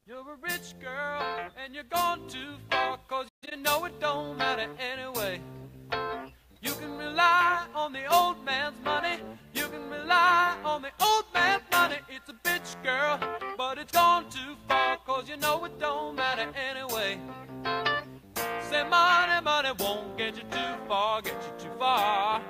You're a rich girl, and you're gone too far, 'cause you know it don't matter anyway. You can rely on the old man's money, you can rely on the old man's money. It's a bitch girl, but it's gone too far, 'cause you know it don't matter anyway. Say money, money won't get you too far, get you too far.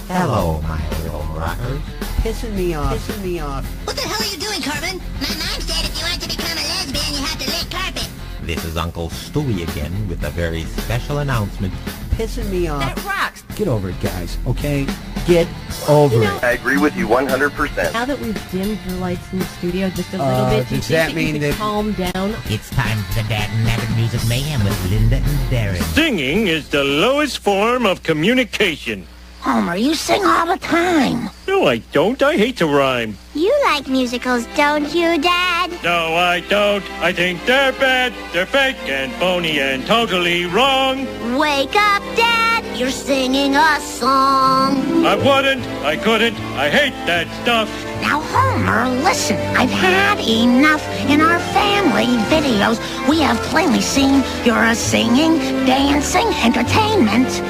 Hello, my little rockers. Pissing me off. What the hell are you doing, Corbin? My mom said if you want to become a lesbian, you have to lick carpet. This is Uncle Stewie again with a very special announcement. Pissing me off. That rocks. Get over it, guys, okay? Get over it. I agree with you 100%. Now that we've dimmed the lights in the studio just a little bit, do you does that think mean you could that- calm down? It's time for the Dag-Nabit Music Mayhem with Linda and Darren. Singing is the lowest form of communication. Homer, you sing all the time. No, I don't. I hate to rhyme. You like musicals, don't you, Dad? No, I don't. I think they're bad. They're fake and phony and totally wrong. Wake up, Dad. You're singing a song. I wouldn't. I couldn't. I hate that stuff. Now, Homer, listen. I've had enough. In our family videos, we have plainly seen you're a singing, dancing, entertainment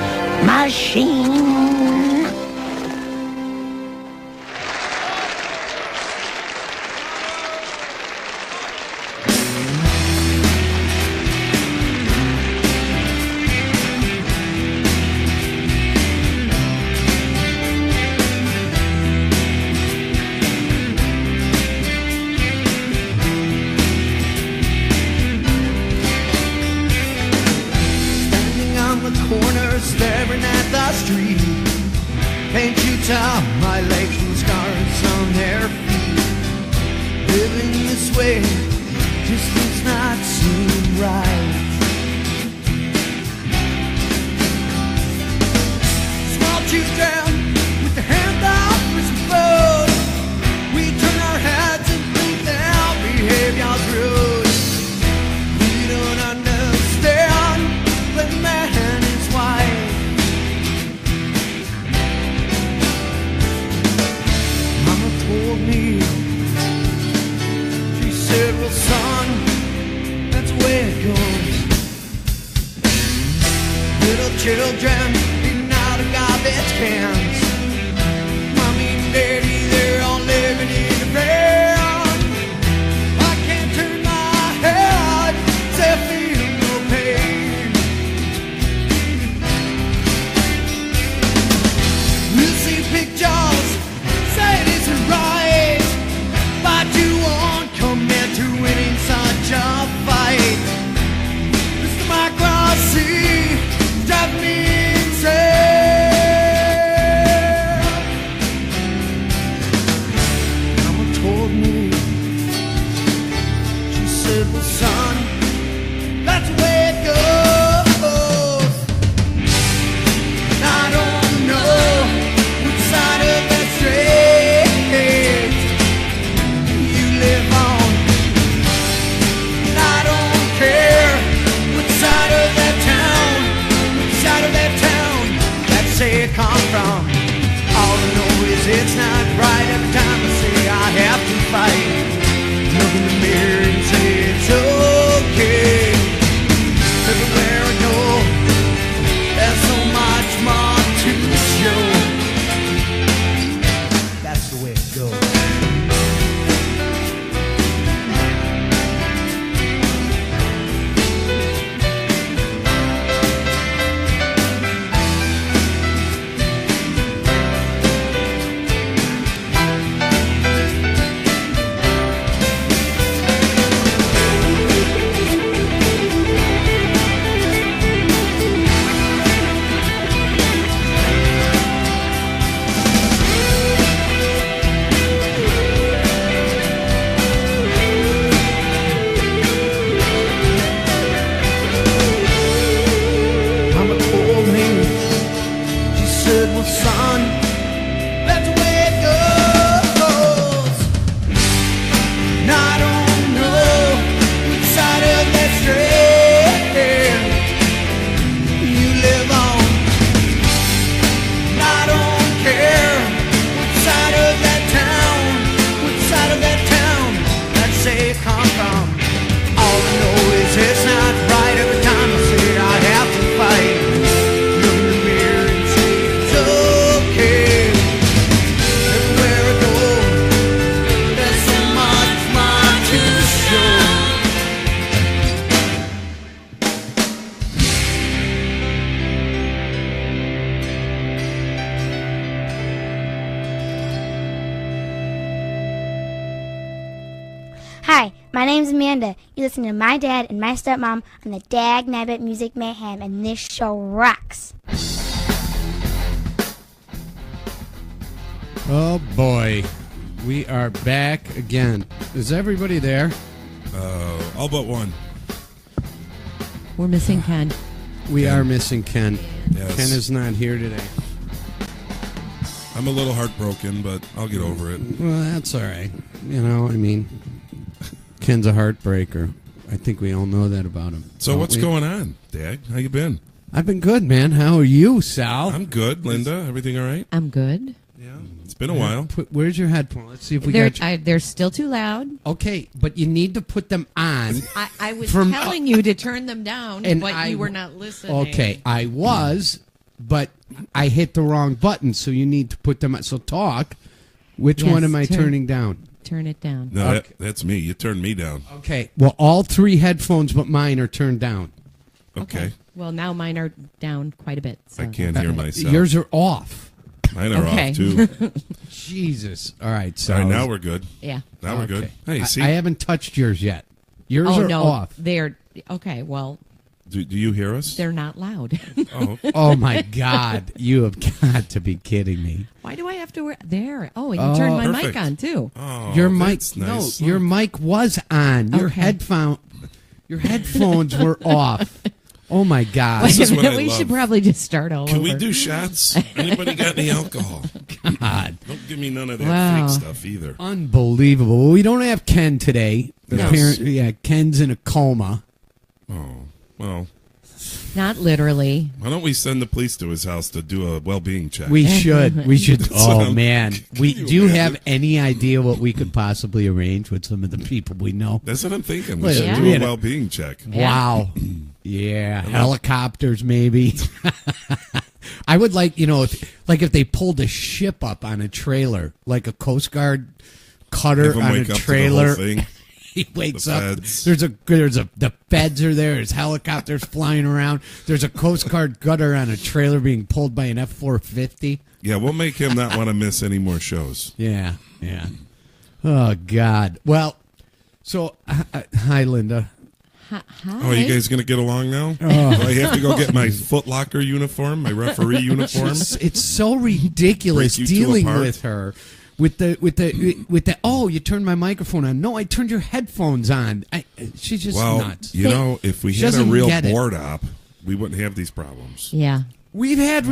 machine. Corner staring at the street. Can't you tell my legs and scars on their feet? Living this way just does not seem right. Small children with the hand out with some food. We turn our heads and think their behavior's rude. We don't understand the man. Told me, she said, well, son, that's the way it goes. Little children eating out of garbage cans. Mommy and daddy, they're all living in the van. I can't turn my head, say I feel no pain. You see pictures, say it isn't right, but you won't commit to it inside. Hi, my name's Amanda. You listen to my dad and my stepmom on the Dag-Nabit Music Mayhem, and this show rocks. Oh boy, we are back again. Is everybody there? All but one. We're missing Ken. We are missing Ken. Yes. Ken is not here today. I'm a little heartbroken, but I'll get over it. Well, that's all right. You know, I mean, Ken's a heartbreaker. I think we all know that about him. So what's going on, Dag? How you been? I've been good, man. How are you, Sal? I'm good. Linda, everything all right? I'm good. Yeah. It's been a while. Where's your headphone? Let's see if we They're, got you. they're still too loud. Okay, but you need to put them on. I was telling you to turn them down, And but you were not listening. Okay, I was, but I hit the wrong button, so you need to put them on. So talk. Which one am I turning down? Turn it down. No, that's me. You turned me down. Okay, well, all three headphones but mine are turned down. Okay. Well, now mine are down quite a bit. So. I can't hear myself. Yours are off. Mine are off, too. Jesus. All right, so All right, now we're good. Yeah. Now we're good. Hey, see? I haven't touched yours yet. Yours are off. They're okay. Well, do you hear us? They're not loud. Oh my God! You have got to be kidding me. Why do I have to wear there? Oh, and you turned my mic on too. Oh, your mic, nice. No, your mic was on. Your headphones were off. Oh my God! Wait a minute, we should probably just start all over. Can we do shots? Anybody got any alcohol? God, don't give me none of that fake stuff either. Unbelievable. Well, we don't have Ken today. No. Apparently, yeah, Ken's in a coma. Oh well. Not literally. Why don't we send the police to his house to do a well-being check? We should. We should. Oh, man. Do you imagine? have any idea what we could possibly arrange with some of the people we know? That's what I'm thinking. We should do a well-being check. Wow. Yeah. Helicopters, maybe. I would like, if they pulled a ship up on a trailer, like a Coast Guard cutter on a trailer. He wakes up. The feds are there. There's helicopters flying around. There's a Coast Guard cutter on a trailer being pulled by an F-450. Yeah, we'll make him not want to miss any more shows. Yeah. Oh God. Well, so hi, Linda. Hi. Oh, you guys gonna get along now? Do I have to go get my Foot Locker uniform, my referee uniform? It's so ridiculous dealing with her. With the oh, you turned my microphone on. No, I turned your headphones on. She's just nuts. If we had a real board op, we wouldn't have these problems. Yeah. We had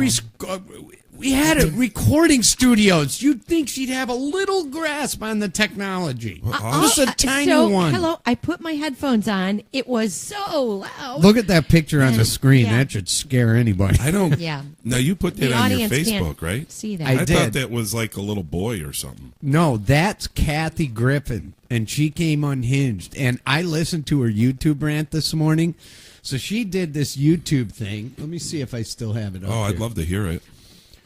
recording studios. You'd think she'd have a little grasp on the technology. Just a tiny one. Hello, I put my headphones on. It was so loud. Look at that picture on the screen. Yeah. That should scare anybody. I don't. Yeah. Now you put that on your Facebook, right? See that? I thought that was like a little boy or something. No, that's Kathy Griffin, and she came unhinged. And I listened to her YouTube rant this morning. So she did this YouTube thing. Let me see if I still have it up I'd here. love to hear it.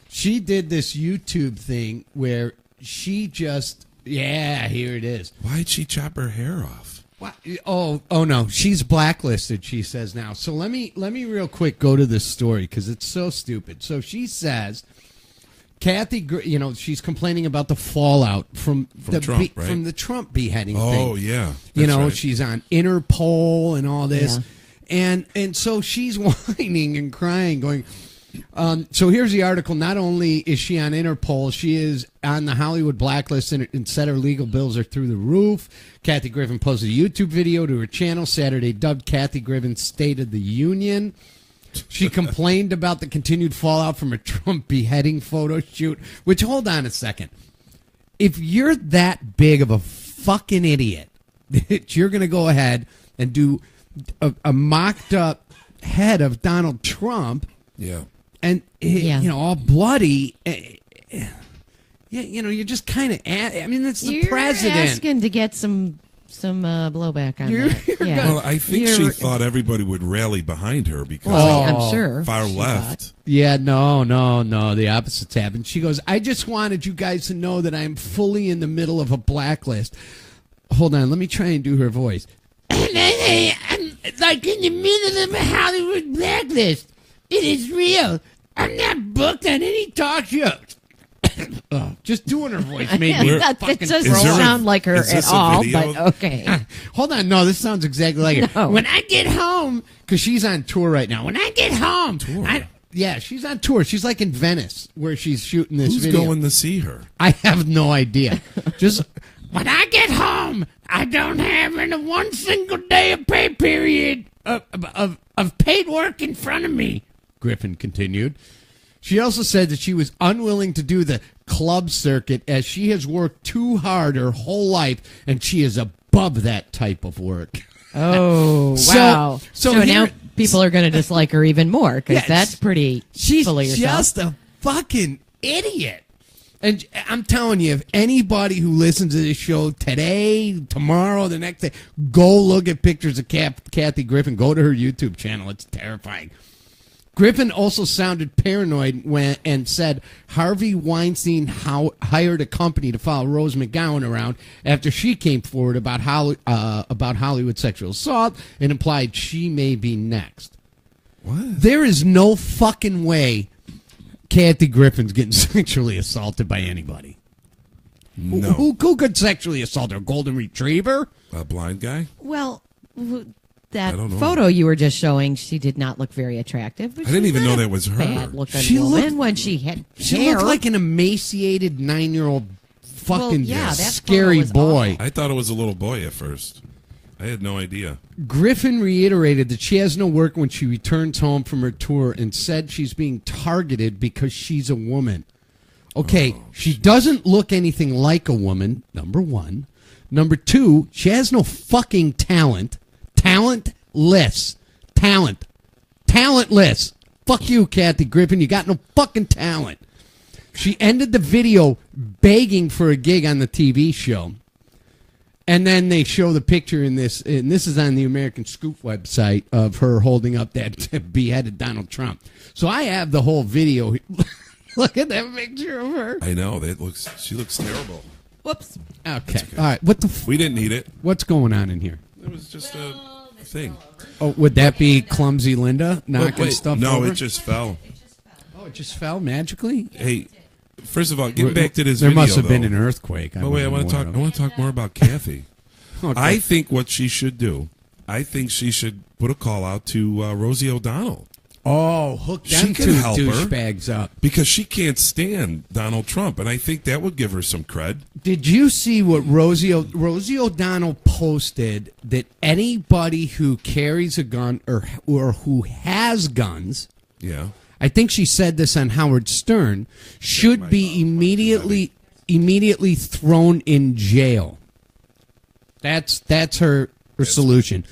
She did this YouTube thing where she just, here it is. Why'd she chop her hair off? What? Oh no, she's blacklisted, she says now. So let me real quick go to this story because it's so stupid. So she says, Kathy, she's complaining about the fallout from Trump, right? from the Trump beheading thing. Oh, yeah. Right. She's on Interpol and all this. Yeah. And so she's whining and crying, going, so here's the article. Not only is she on Interpol, she is on the Hollywood blacklist and said her legal bills are through the roof. Kathy Griffin posted a YouTube video to her channel Saturday dubbed Kathy Griffin's State of the Union. She complained about the continued fallout from a Trump beheading photo shoot, which, hold on a second. If you're that big of a fucking idiot that you're going to go ahead and do a mocked up head of Donald Trump. Yeah. And, all bloody. You're just kind of, it's the president. You're asking to get some blowback on that. Yeah. Well, I think she thought everybody would rally behind her because I'm sure far left. Thought. Yeah, no. The opposite's happened. She goes, I just wanted you guys to know that I'm fully in the middle of a blacklist. Hold on, let me try and do her voice. I'm like in the middle of a Hollywood blacklist. It is real. I'm not booked on any talk shows. Oh, Just doing her voice made me That fucking doesn't throw up. sound like her is at this a all, video? but okay. Hold on, no, this sounds exactly like her. No. When I get home, because she's on tour right now. When I get home, Tour? yeah, she's on tour. She's like in Venice, where she's shooting this Who's video. going to see her? I have no idea. Just when I get home, I don't have any one single day of pay period of paid work in front of me. Griffin continued. She also said that she was unwilling to do the club circuit as she has worked too hard her whole life, and she is above that type of work. Oh, So- wow. so So, here- now people are going to dislike her even more because Yes. that's pretty She's full of yourself. just a fucking idiot. And I'm telling you, if anybody who listens to this show today, tomorrow, the next day, go look at pictures of Kathy Griffin. Go to her YouTube channel. It's terrifying. Griffin also sounded paranoid and said Harvey Weinstein hired a company to follow Rose McGowan around after she came forward about Hollywood sexual assault and implied she may be next. What? There is no fucking way Kathy Griffin's getting sexually assaulted by anybody. No. Who could sexually assault her? A golden retriever? A blind guy? Well, I that don't know. photo you were just showing, she did not look very attractive. I didn't even know that was her. Bad-looking She woman looked- when she had She hair. looked like an emaciated 9-year-old fucking yeah, that scary photo was boy. I thought it was a little boy at first. I had no idea. Griffin reiterated that she has no work when she returns home from her tour and said she's being targeted because she's a woman. Okay, she doesn't look anything like a woman, number one. Number two, she has no fucking talent. Talentless. Talentless. Fuck you, Kathy Griffin. You got no fucking talent. She ended the video begging for a gig on the TV show. And then they show the picture in this, and this is on the American Scoop website, of her holding up that beheaded Donald Trump. So I have the whole video. Look at that picture of her. I know. She looks terrible. Whoops. Okay. All right. What the? We didn't need it. What's going on in here? It was just a thing. Oh, would that be clumsy Linda knocking stuff no, over? it just fell. Oh, it just fell magically. Hey, first of all, getting back to this there video, must have been though. an earthquake. But wait, I want to talk more about Kathy. Okay. I think what she should do, I think she should put a call out to Rosie O'Donnell. Oh, hook them She two can help her. douchebags up. Because she can't stand Donald Trump, and I think that would give her some cred. Did you see what Rosie O'Donnell posted, that anybody who carries a gun or who has guns, Yeah. I think she said this on Howard Stern, should be immediately thrown in jail. That's her solution.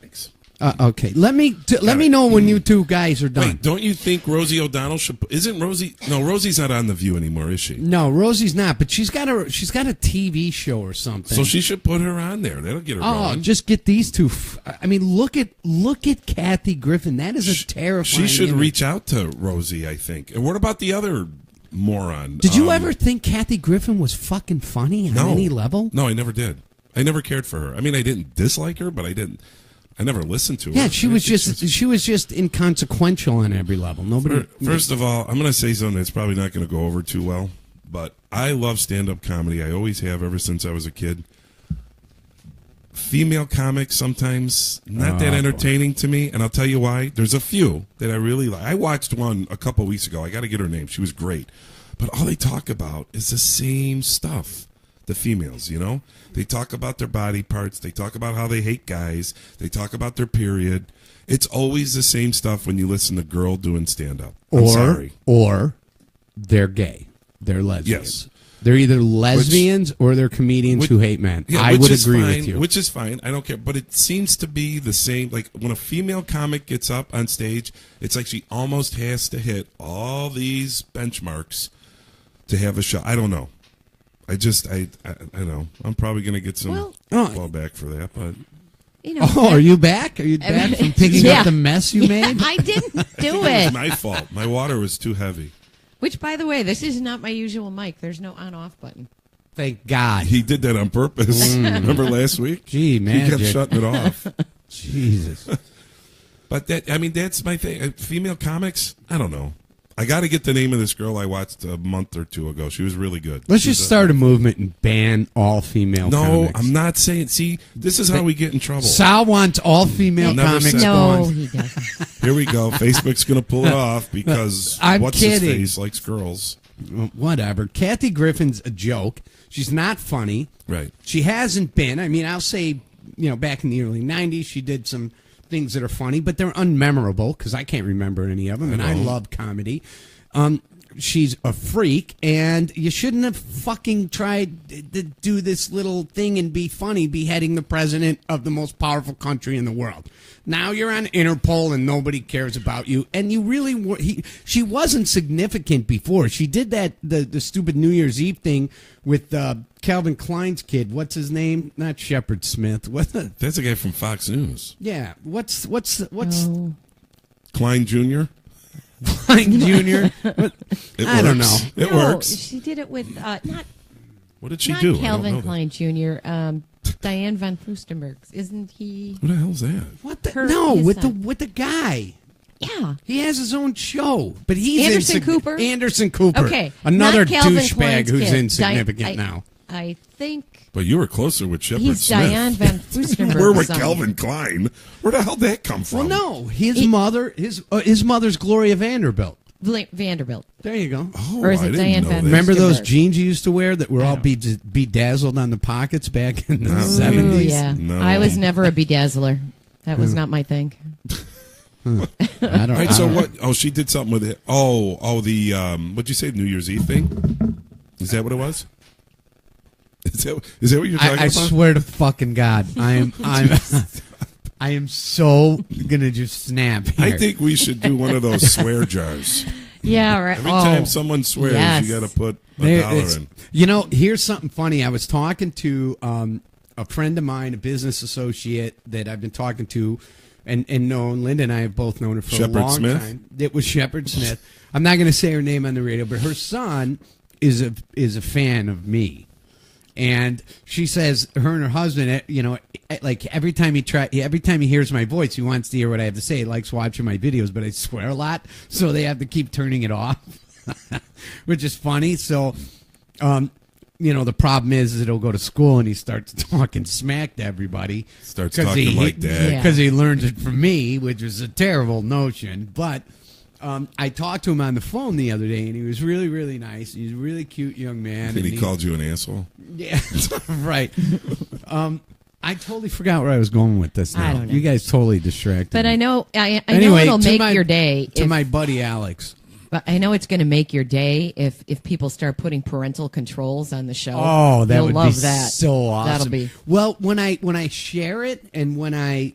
Thanks. Okay, let me know when you two guys are done. Wait, don't you think Rosie O'Donnell should? Isn't Rosie? No, Rosie's not on The View anymore, is she? No, Rosie's not, but she's got a TV show or something. So she should put her on there. That'll get her going. Just get these two. I mean, look at Kathy Griffin. That is a terrifying. She should image. reach out to Rosie, I think. And what about the other moron? Did you ever think Kathy Griffin was fucking funny on any level? No, I never did. I never cared for her. I mean, I didn't dislike her, but I never listened to her. Yeah, she was just inconsequential on every level. Nobody. First of all, I'm going to say something that's probably not going to go over too well, but I love stand-up comedy. I always have ever since I was a kid. Female comics sometimes not that entertaining to me, and I'll tell you why. There's a few that I really like. I watched one a couple weeks ago. I got to get her name. She was great. But all they talk about is the same stuff. The females, you know? They talk about their body parts. They talk about how they hate guys. They talk about their period. It's always the same stuff when you listen to girl doing stand-up. Or they're gay. They're lesbians. Yes. They're either lesbians or they're comedians who hate men. Yeah, I would agree with you. Which is fine. I don't care. But it seems to be the same. Like when a female comic gets up on stage, it's like she almost has to hit all these benchmarks to have a show. I don't know. I know. I'm probably going to get some fallback for that, but... You know, are you back? Are you back from picking up the mess you made? I didn't do It it. was my fault. My water was too heavy. Which, by the way, this is not my usual mic. There's no on-off button. Thank God. He did that on purpose. Remember last week? Gee, man. He kept shutting it off. Jesus. But that's my thing. Female comics, I don't know. I got to get the name of this girl I watched a month or two ago. She was really good. Let's just start a movement and ban all female comics. I'm not saying. See, this is how we get in trouble. Sal wants all female comics No, gone. he doesn't. Here we go. Facebook's going to pull it off because I'm what's kidding. his face likes girls. Whatever. Kathy Griffin's a joke. She's not funny. Right. She hasn't been. I mean, I'll say, back in the early 90s, she did some things that are funny, but they're unmemorable because I can't remember any of them, and I love comedy. She's a freak, and you shouldn't have fucking tried to do this little thing and be funny, beheading the president of the most powerful country in the world. Now you're on Interpol and nobody cares about you, and you really were. She wasn't significant before. She did that the stupid New Year's Eve thing with Calvin Klein's kid. What's his name? Not Shepard Smith. That's a guy from Fox News. Yeah. What's Klein Jr.? Klein Jr.? I don't know. It works. She did it with not. What did she not do? Calvin Klein Jr. Diane van Furstenberg. Isn't he? Who the hell's that? What the? With the guy. Yeah, he has his own show, but he's Anderson Cooper. Anderson Cooper. Okay, another not Calvin douchebag Klein's who's kid. insignificant now. I think. But you were closer with Shepard He's Smith. Diane van Furstenberg. We're with Calvin Klein. Where the hell did that come from? Well, no, his mother's Gloria Vanderbilt. Vanderbilt. There you go. Oh, or is it Diane van Remember those Furstenberg? jeans you used to wear that were all bedazzled on the pockets back in the 70s? Yeah, No. I was never a bedazzler. That was not my thing. I don't. All right, so what? Oh, she did something with it. The what'd you say? New Year's Eve thing? Is that what it was? Is that what you're talking I about? swear to fucking God, I am so gonna just snap here. I think we should do one of those swear jars. Yeah, right. Every time someone swears, yes. you got to put $1 in. Here's something funny. I was talking to a friend of mine, a business associate that I've been talking to, and known. Linda and I have both known her for Shepard a long Smith? time. It was Shepard Smith. I'm not going to say her name on the radio, but her son is a fan of me. And she says her and her husband, like every time he hears my voice, he wants to hear what I have to say. He likes watching my videos, but I swear a lot, so they have to keep turning it off, which is funny. So, the problem is that he'll go to school and he starts talking smack to everybody. Starts talking like that. Because he learns it from me, which is a terrible notion. But I talked to him on the phone the other day, and he was really, really nice. He's a really cute young man. And he called you an asshole? Yeah, right. I totally forgot where I was going with this now. I don't know. You guys totally distracted But me. I know Anyway, it'll to make my- your day. To my buddy Alex. But I know it's going to make your day if people start putting parental controls on the show. Oh, that You'll would love be that. so awesome. That'll be. Well, when I share it and when I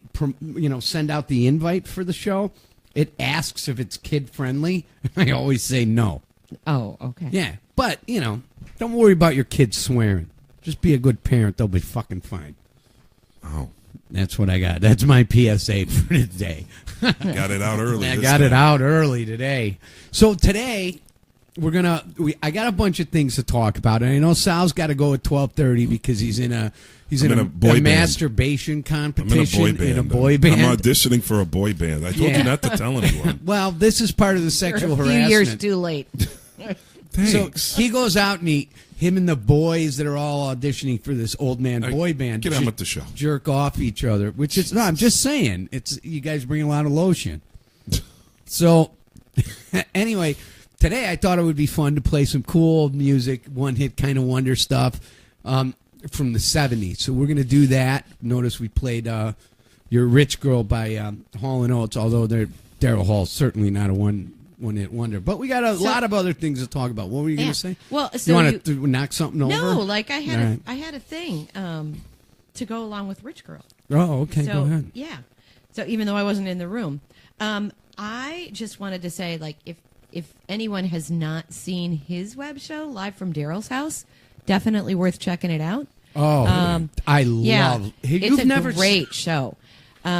send out the invite for the show, it asks if it's kid friendly. I always say no. Oh, okay. Yeah, but don't worry about your kids swearing. Just be a good parent; they'll be fucking fine. Oh, that's what I got. That's my PSA for today. Got it out early. I got it out early today. So today I got a bunch of things to talk about, and I know Sal's got to go at 12:30 because he's in a boy band. masturbation competition I'm in a boy band. I'm auditioning for a boy band. I told you not to tell anyone. Well, this is part of the sexual You're a few harassment. years too late. So he goes out and him and the boys that are all auditioning for this old man boy band Get on with the show. jerk off each other, which is no. I'm just saying, it's you guys bring a lot of lotion. So anyway, today I thought it would be fun to play some cool old music, one hit kind of wonder stuff from the 70s. So we're gonna do that. Notice we played "You're a Rich Girl" by Hall and Oates, although Daryl Hall's certainly not a one-hit wonder. But we got a lot of other things to talk about. What were you going to say? Well, so you want to knock something over? No, like I had Right. I had a thing to go along with Rich Girl. Oh, okay. So, go ahead. Yeah. So even though I wasn't in the room, I just wanted to say, like, if anyone has not seen his web show, Live from Daryl's House, definitely worth checking it out. Oh, I Yeah, love. it's a never great show.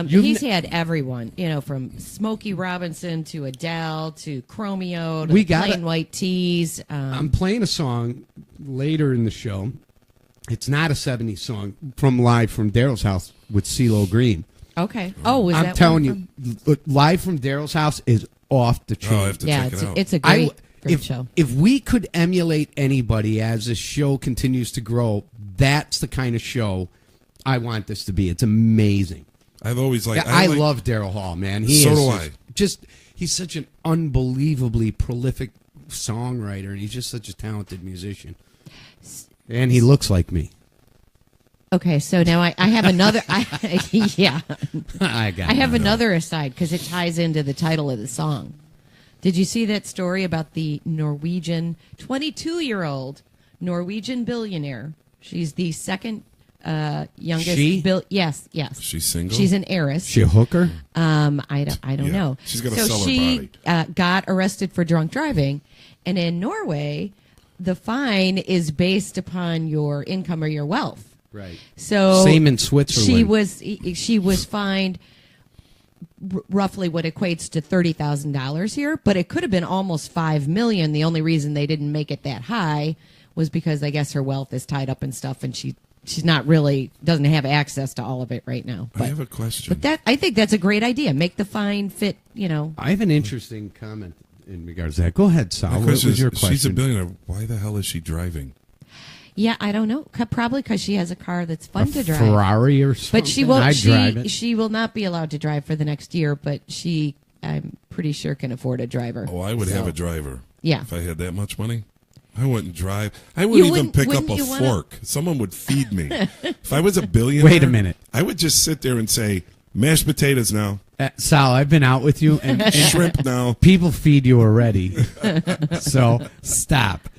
He's had everyone, from Smokey Robinson to Adele to Chromeo to We got Plain White Tees. I'm playing a song later in the show. It's not a 70s song from Live from Daryl's House with CeeLo Green. Okay. Oh, is I'm that telling one you, Live from Daryl's House is off the chain. Oh, I have to check it out. It's a great show. If we could emulate anybody as this show continues to grow, that's the kind of show I want this to be. It's amazing. I've always liked. I love Daryl Hall, man. So do I. He's such an unbelievably prolific songwriter, and he's just such a talented musician. And he looks like me. Okay, so now I have another. I have another aside because it ties into the title of the song. Did you see that story about the Norwegian 22-year-old Norwegian billionaire? She's the second youngest. Yes. She's single. She's an heiress. She a hooker? I don't know. She's gonna sell her body. She got arrested for drunk driving, and in Norway, the fine is based upon your income or your wealth. Right. So same in Switzerland. She was fined roughly what equates to $30,000 here, but it could have been almost $5 million. The only reason they didn't make it that high was because I guess her wealth is tied up in stuff, and she's not really doesn't have access to all of it right now. But, I have a question. But I think that's a great idea. Make the fine fit. I have an interesting comment in regards to that. Go ahead, Sal. What was your question? She's a billionaire. Why the hell is she driving? Yeah, I don't know. Probably because she has a car that's fun to drive, Ferrari or something. But she won't. drive it. She will not be allowed to drive for the next year. But I'm pretty sure, can afford a driver. Oh, I would have a driver. Yeah, if I had that much money, I wouldn't drive. I wouldn't even pick up a fork. Someone would feed me. If I was a billionaire, wait a minute. I would just sit there and say, "Mashed potatoes now." Sal, I've been out with you, and shrimp now. People feed you already, so stop.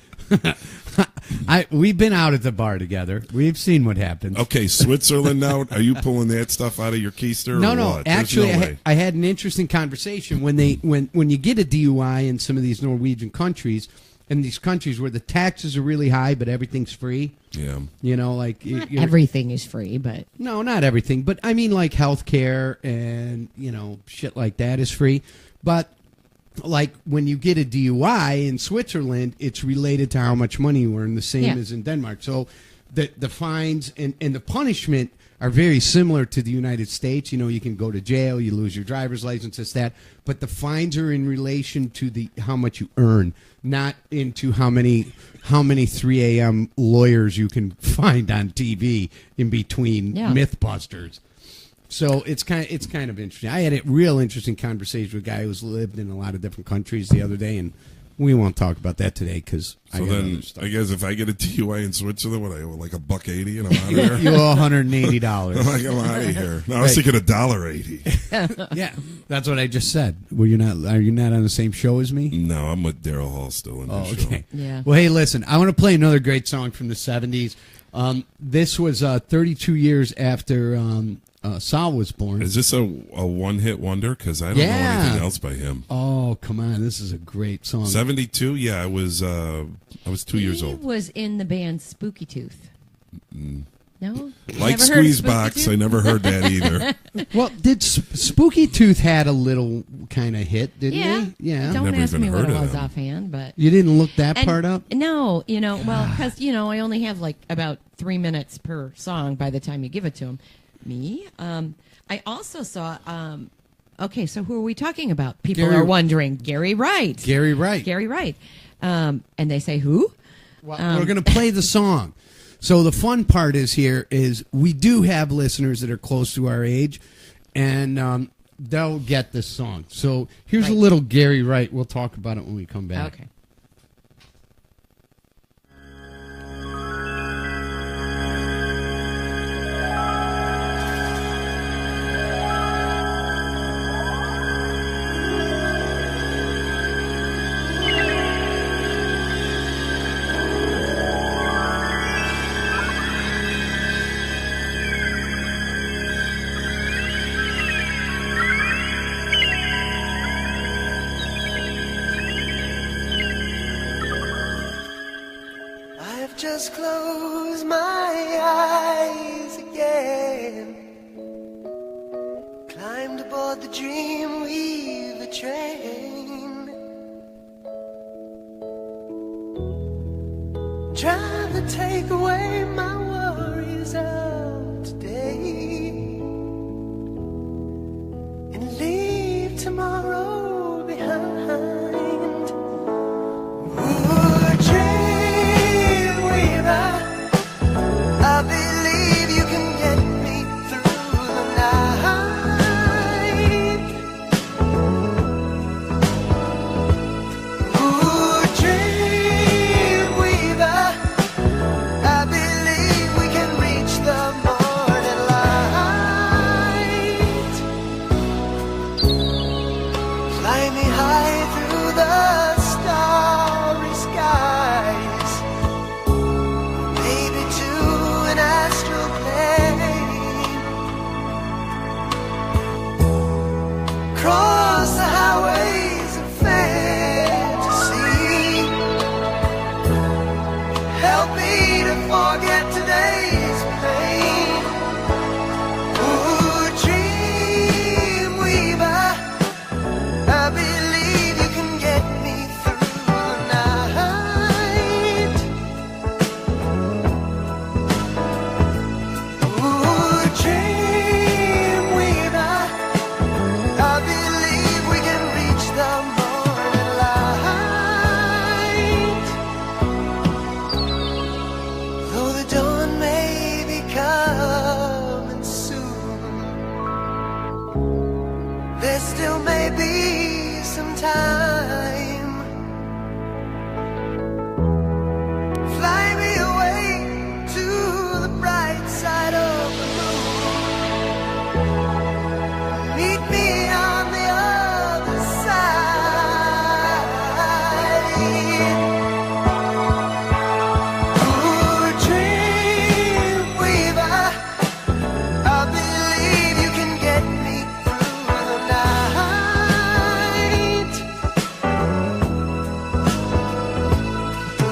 We've been out at the bar together. We've seen what happens. Okay, Switzerland now. Are you pulling that stuff out of your keister? No, or no. what? Actually, no I had an interesting conversation when you get a DUI in some of these Norwegian countries, in these countries where the taxes are really high, but everything's free. Yeah. Like not everything is free, but no, not everything. But I mean, like healthcare and shit like that is free, but. Like when you get a DUI in Switzerland, it's related to how much money you earn, the same as in Denmark. So the fines and the punishment are very similar to the United States. You can go to jail, you lose your driver's license, it's that. But the fines are in relation to how much you earn, not into how many 3 a.m. lawyers you can find on TV in between Mythbusters. So it's kind of interesting. I had a real interesting conversation with a guy who's lived in a lot of different countries the other day, and we won't talk about that today because I got other stuff. I guess if I get a DUI in Switzerland, what I owe like $1.80 and I'm out of here. You owe $180. I'm like, I'm out of here. No, I was thinking $1.80. Yeah, that's what I just said. Are you not on the same show as me? No, I'm with Daryl Hall still in this show. Yeah. Well, hey, listen, I want to play another great song from the 70s. This was 32 years after Sal was born. Is this a one-hit wonder? Because I don't know anything else by him. Oh, come on. This is a great song. 72? Yeah, I was 2 years old. He was in the band Spooky Tooth. No? Like Squeeze Box, I never heard that either. Well, did Spooky Tooth had a little kind of hit, didn't he? Yeah. Don't never ask even me what heard it of was them. offhand, but you didn't look that part up? No, well, because I only have like about 3 minutes per song by the time you give it to him. Me. I also saw. Okay, so who are we talking about? People are wondering. Gary Wright. Gary Wright. Gary Wright. And they say who? Well, we're going to play the song. So the fun part is we do have listeners that are close to our age, and they'll get this song. So here's a little Gary Wright. We'll talk about it when we come back. Okay. Just close my eyes again. Climbed aboard the Dreamweaver train. Trying to take away my worries of today and leave tomorrow behind. help me to forget today's pain. Ooh, dream weaver, I believe you can get me through the night. Ooh, dream weaver, I believe we can reach the morning light. Though the dawn may be coming soon, there still may be some time. Fly me away to the bright side of the moon. Meet me on the other side. Ooh, dream weaver, I believe you can get me through the night.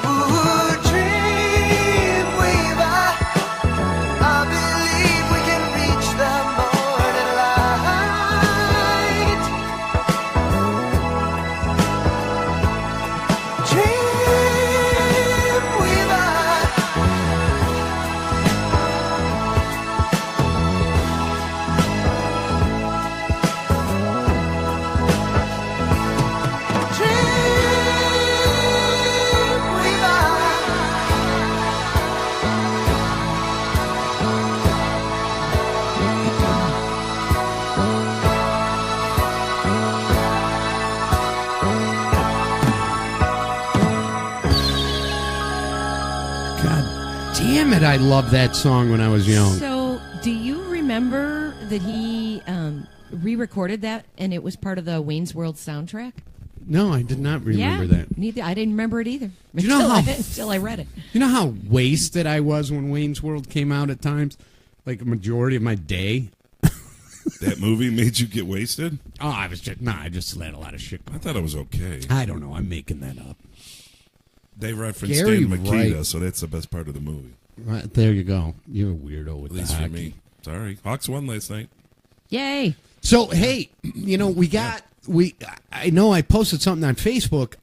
Ooh, dream weaver, I believe we can reach the morning light. Dream weaver. God damn it, I loved that song when I was young. So, do you remember that he re-recorded that and it was part of the Wayne's World soundtrack? No, I did not remember Yeah, that. Neither. I didn't remember it either. Do you know Until I read it. You know how wasted I was when Wayne's World came out at times? Like a majority of my day. That movie made you get wasted? Oh, I just let a lot of shit go. I thought it was okay. I don't know. I'm making that up. They referenced Gary Stan Makita, Wright. so that's the best part of the movie. Right, there you go. You're a weirdo with At least the for hockey. me. Sorry. Hawks won last night. Yay. So, hey, I know I posted something on Facebook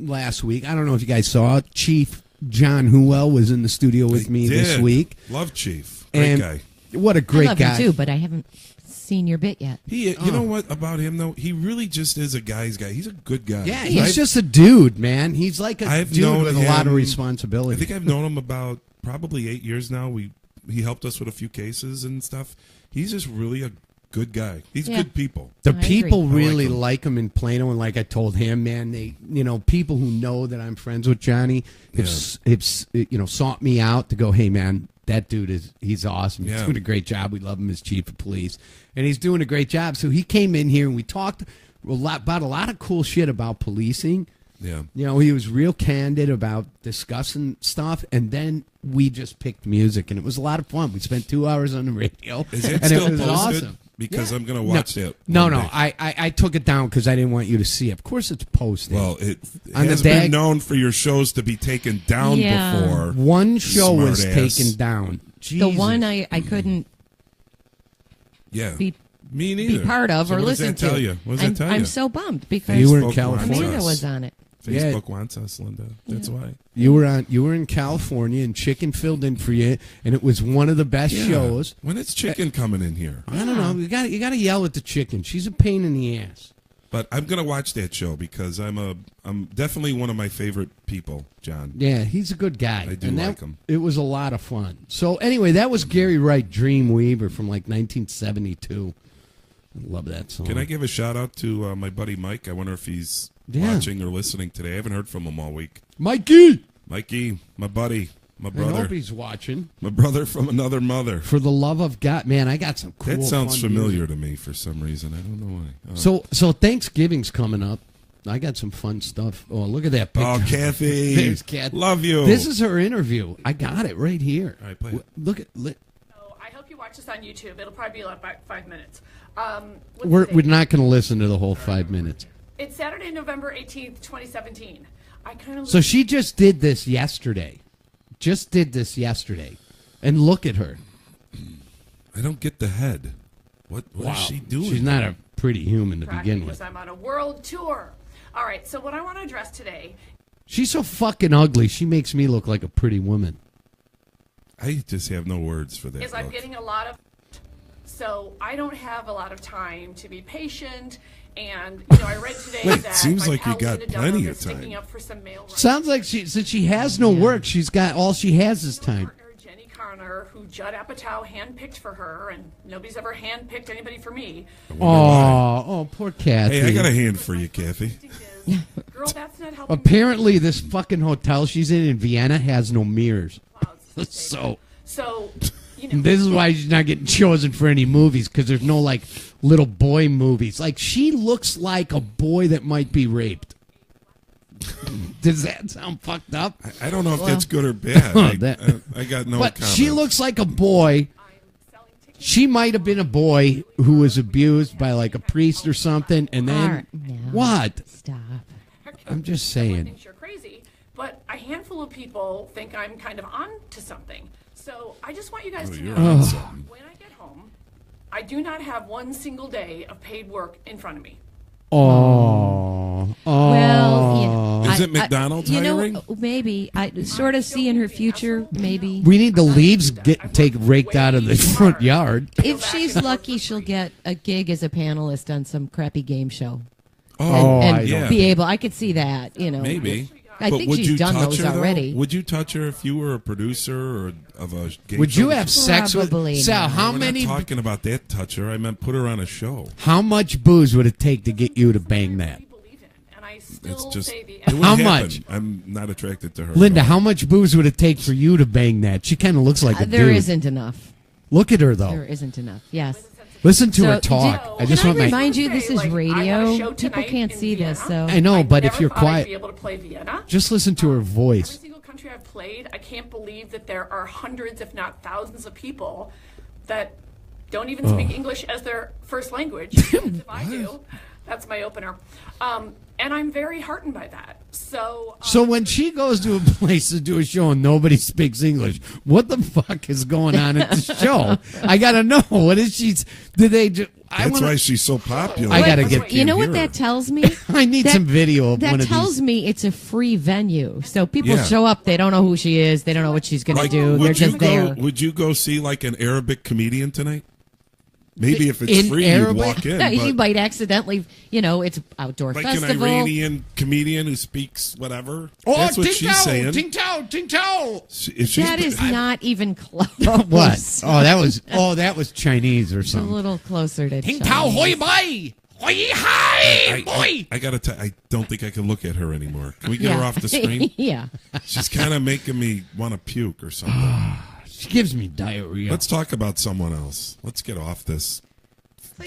last week. I don't know if you guys saw it. Chief John Huell was in the studio with me this Did. week. Love Chief. Great And guy. What a great I love guy. him too, but I haven't seen your bit yet. You know what about him, though? He really just is a guy's guy. He's a good guy. Yeah, he's just a dude, man. He's like a I've dude known with a lot of him- responsibility. I think I've known him about probably 8 years now. He helped us with a few cases and stuff. He's just really a good guy. He's good people. The I people agree. really him. like him in Plano, and like I told him, man, they, people who know that I'm friends with Johnny, have sought me out to go, hey, man, that dude he's awesome. He's Yeah. doing a great job. We love him as chief of police, and he's doing a great job. So he came in here and we talked about a lot of cool shit about policing. Yeah. He was real candid about discussing stuff, and then we just picked music, and it was a lot of fun. We spent 2 hours on the radio, Is it and still it was posted? awesome. Because I'm going to watch that. No, one no, day. I took it down because I didn't want you to see it. Of course, it's posted. Well, it On the has Dag- been known for your shows to be taken down Yeah. before. One show was Smart ass. taken down. The Jesus. one I couldn't Yeah. be Me neither. be part of So or what does listen that tell to. you? What does that tell I'm you? so bummed because You were in Facebook California. wants Amanda us. was on it. Facebook wants us, Linda. That's why. You were in California, and Chicken filled in for you, and it was one of the best Yeah. shows. When is Chicken coming in here? I don't know. You got to yell at the Chicken. She's a pain in the ass. But I'm gonna watch that show because I'm definitely one of my favorite people, John. Yeah, he's a good guy. I do and like him. It was a lot of fun. So anyway, that was Gary Wright, Dreamweaver from like 1972. I love that song. Can I give a shout out to my buddy Mike? I wonder if he's Yeah. watching or listening today. I haven't heard from him all week. Mikey? Mikey, my buddy, my I brother, hope he's watching. my brother from another mother. For the love of God, man, I got some cool. That sounds fun familiar music. to me for some reason. I don't know why. So Thanksgiving's coming up. I got some fun stuff. Oh, look at that picture. Oh, Kathy. There's Kathy. Love you. This is her interview. I got it right here. All right, play it. Look at. Oh, I hope you watch this on YouTube. It'll probably be like about 5 minutes. What's We're the date? not going to listen to the whole 5 minutes. It's Saturday, November 18th, 2017. I kind of So she just did this yesterday. just did this yesterday. And look at her. I don't get the head. What is she doing? She's not a pretty human to begin Because with. I'm on a world tour. All right, so what I want to address today She's so fucking ugly. She makes me look like a pretty woman. I just have no words for that. is I'm getting a lot of, so I don't have a lot of time to be patient. And I read today Wait, that seems my like you pal got Linda plenty Dunham of is sticking time. up for some male rights. Sounds like since she has no work, she's got all she has is time. Jenny Connor, who Judd Apatow handpicked for her, and nobody's ever handpicked anybody for me. Oh, poor Kathy. Hey, I got a hand for you, Kathy. Girl, that's not helping. Apparently, this fucking hotel she's in Vienna has no mirrors. So this is why she's not getting chosen for any movies, because there's no like little boy movies. Like, she looks like a boy that might be raped. Does that sound fucked up? I don't know if that's good or bad. I got no But comment. she looks like a boy. She might have been a boy who was abused by like a priest or something, and then what? Stop. I'm just saying. Thinks you're crazy, but a handful of people think I'm kind of on to something. So I just want you guys to you're know, on something. when I get home, I do not have one single day of paid work in front of me. Oh. Well, Is it McDonald's hiring? Maybe. I sort of see in her future, maybe. We need the leaves take raked out of the front yard. If she's lucky, she'll get a gig as a panelist on some crappy game show. Oh, and yeah. be able. I could see that. Maybe. I But think would she's you done touch those her, though? already. Would you touch her if you were a producer or of a game Would show? you have sex with Sal? How We're many? not talking about that toucher. I meant put her on a show. How much booze would it take to get you to bang that? It's just How much? I'm not attracted to her. Linda, at all. how much booze would it take for you to bang that? She kind of looks like a There dude. isn't enough. Look at her though. There isn't enough. Yes. Listen to So, her talk. I just can want I my. remind you, this is I have a radio. show People tonight can't in see this, so I know, but if never you're thought I'd quiet, be able to play Vienna. just listen to her voice. Every single country I've played, I can't believe that there are hundreds, if not thousands, of people that don't even speak English as their first language. If I do, that's my opener. And I'm very heartened by that. So, So when she goes to a place to do a show and nobody speaks English, what the fuck is going on at the show? I gotta know. What is she? Did they? That's why she's so popular. I gotta That's why get. I You know can't what hear that her. tells me? I need some video of that one of tells these. me it's a free venue. So people Yeah. show up, they don't know who she is, they don't know what she's going to do. They're would you just go? there. Would you go see like an Arabic comedian tonight? Maybe if it's In free, Arabic? you'd walk in. You but might accidentally, it's outdoor like festival. an Iranian comedian who speaks whatever. Oh, That's what ting she's tao, saying. ting tao, ting tao. If she's, That is not even close. What? That was Chinese or It's a something. little closer to Ting tao hoi Chinese. bai. Hoi hai boy. I gotta tell. I don't think I can look at her anymore. Can we get her Yeah. off the screen? Yeah. She's kind of making me want to puke or something. She gives me diarrhea. Let's talk about someone else. Let's get off this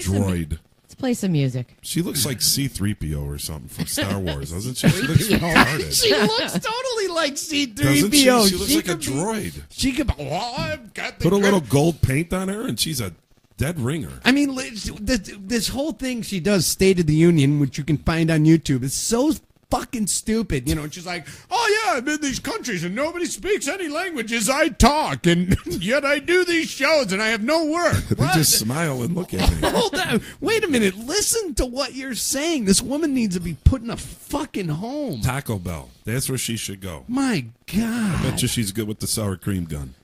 some- droid. Let's play some music. She looks like C-3PO or something from Star Wars, doesn't she? She looks retarded. She looks totally like C-3PO. Doesn't she? She looks like a could be- droid. She could. Oh, I've got the Put a little grip. gold paint on her, and she's a dead ringer. I mean, this whole thing she does, State of the Union, which you can find on YouTube, is so fucking stupid. And she's like, oh yeah, I'm in these countries and nobody speaks any languages I talk, and yet I do these shows and I have no work. They just smile and look at me. Hold on. Wait a minute. Listen to what you're saying. This woman needs to be put in a fucking home. Taco Bell. That's where she should go. My God. I bet you she's good with the sour cream gun.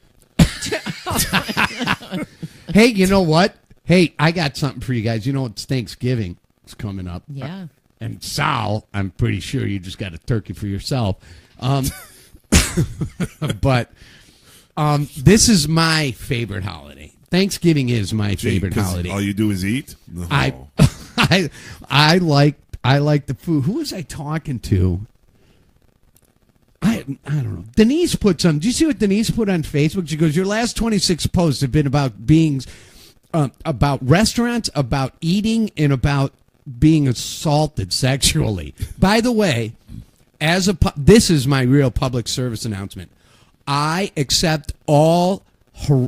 Hey, you know what? Hey, I got something for you guys. You know, it's Thanksgiving. It's coming up. Yeah. And Sal, I'm pretty sure you just got a turkey for yourself. But this is my favorite holiday. Thanksgiving is my favorite 'Cause holiday. all you do is eat? No. I like the food. Who was I talking to? I don't know. Denise put some. Do you see what Denise put on Facebook? She goes, "Your last 26 posts have been about being, about restaurants, about eating, and about being assaulted sexually." By the way, this is my real public service announcement. I accept all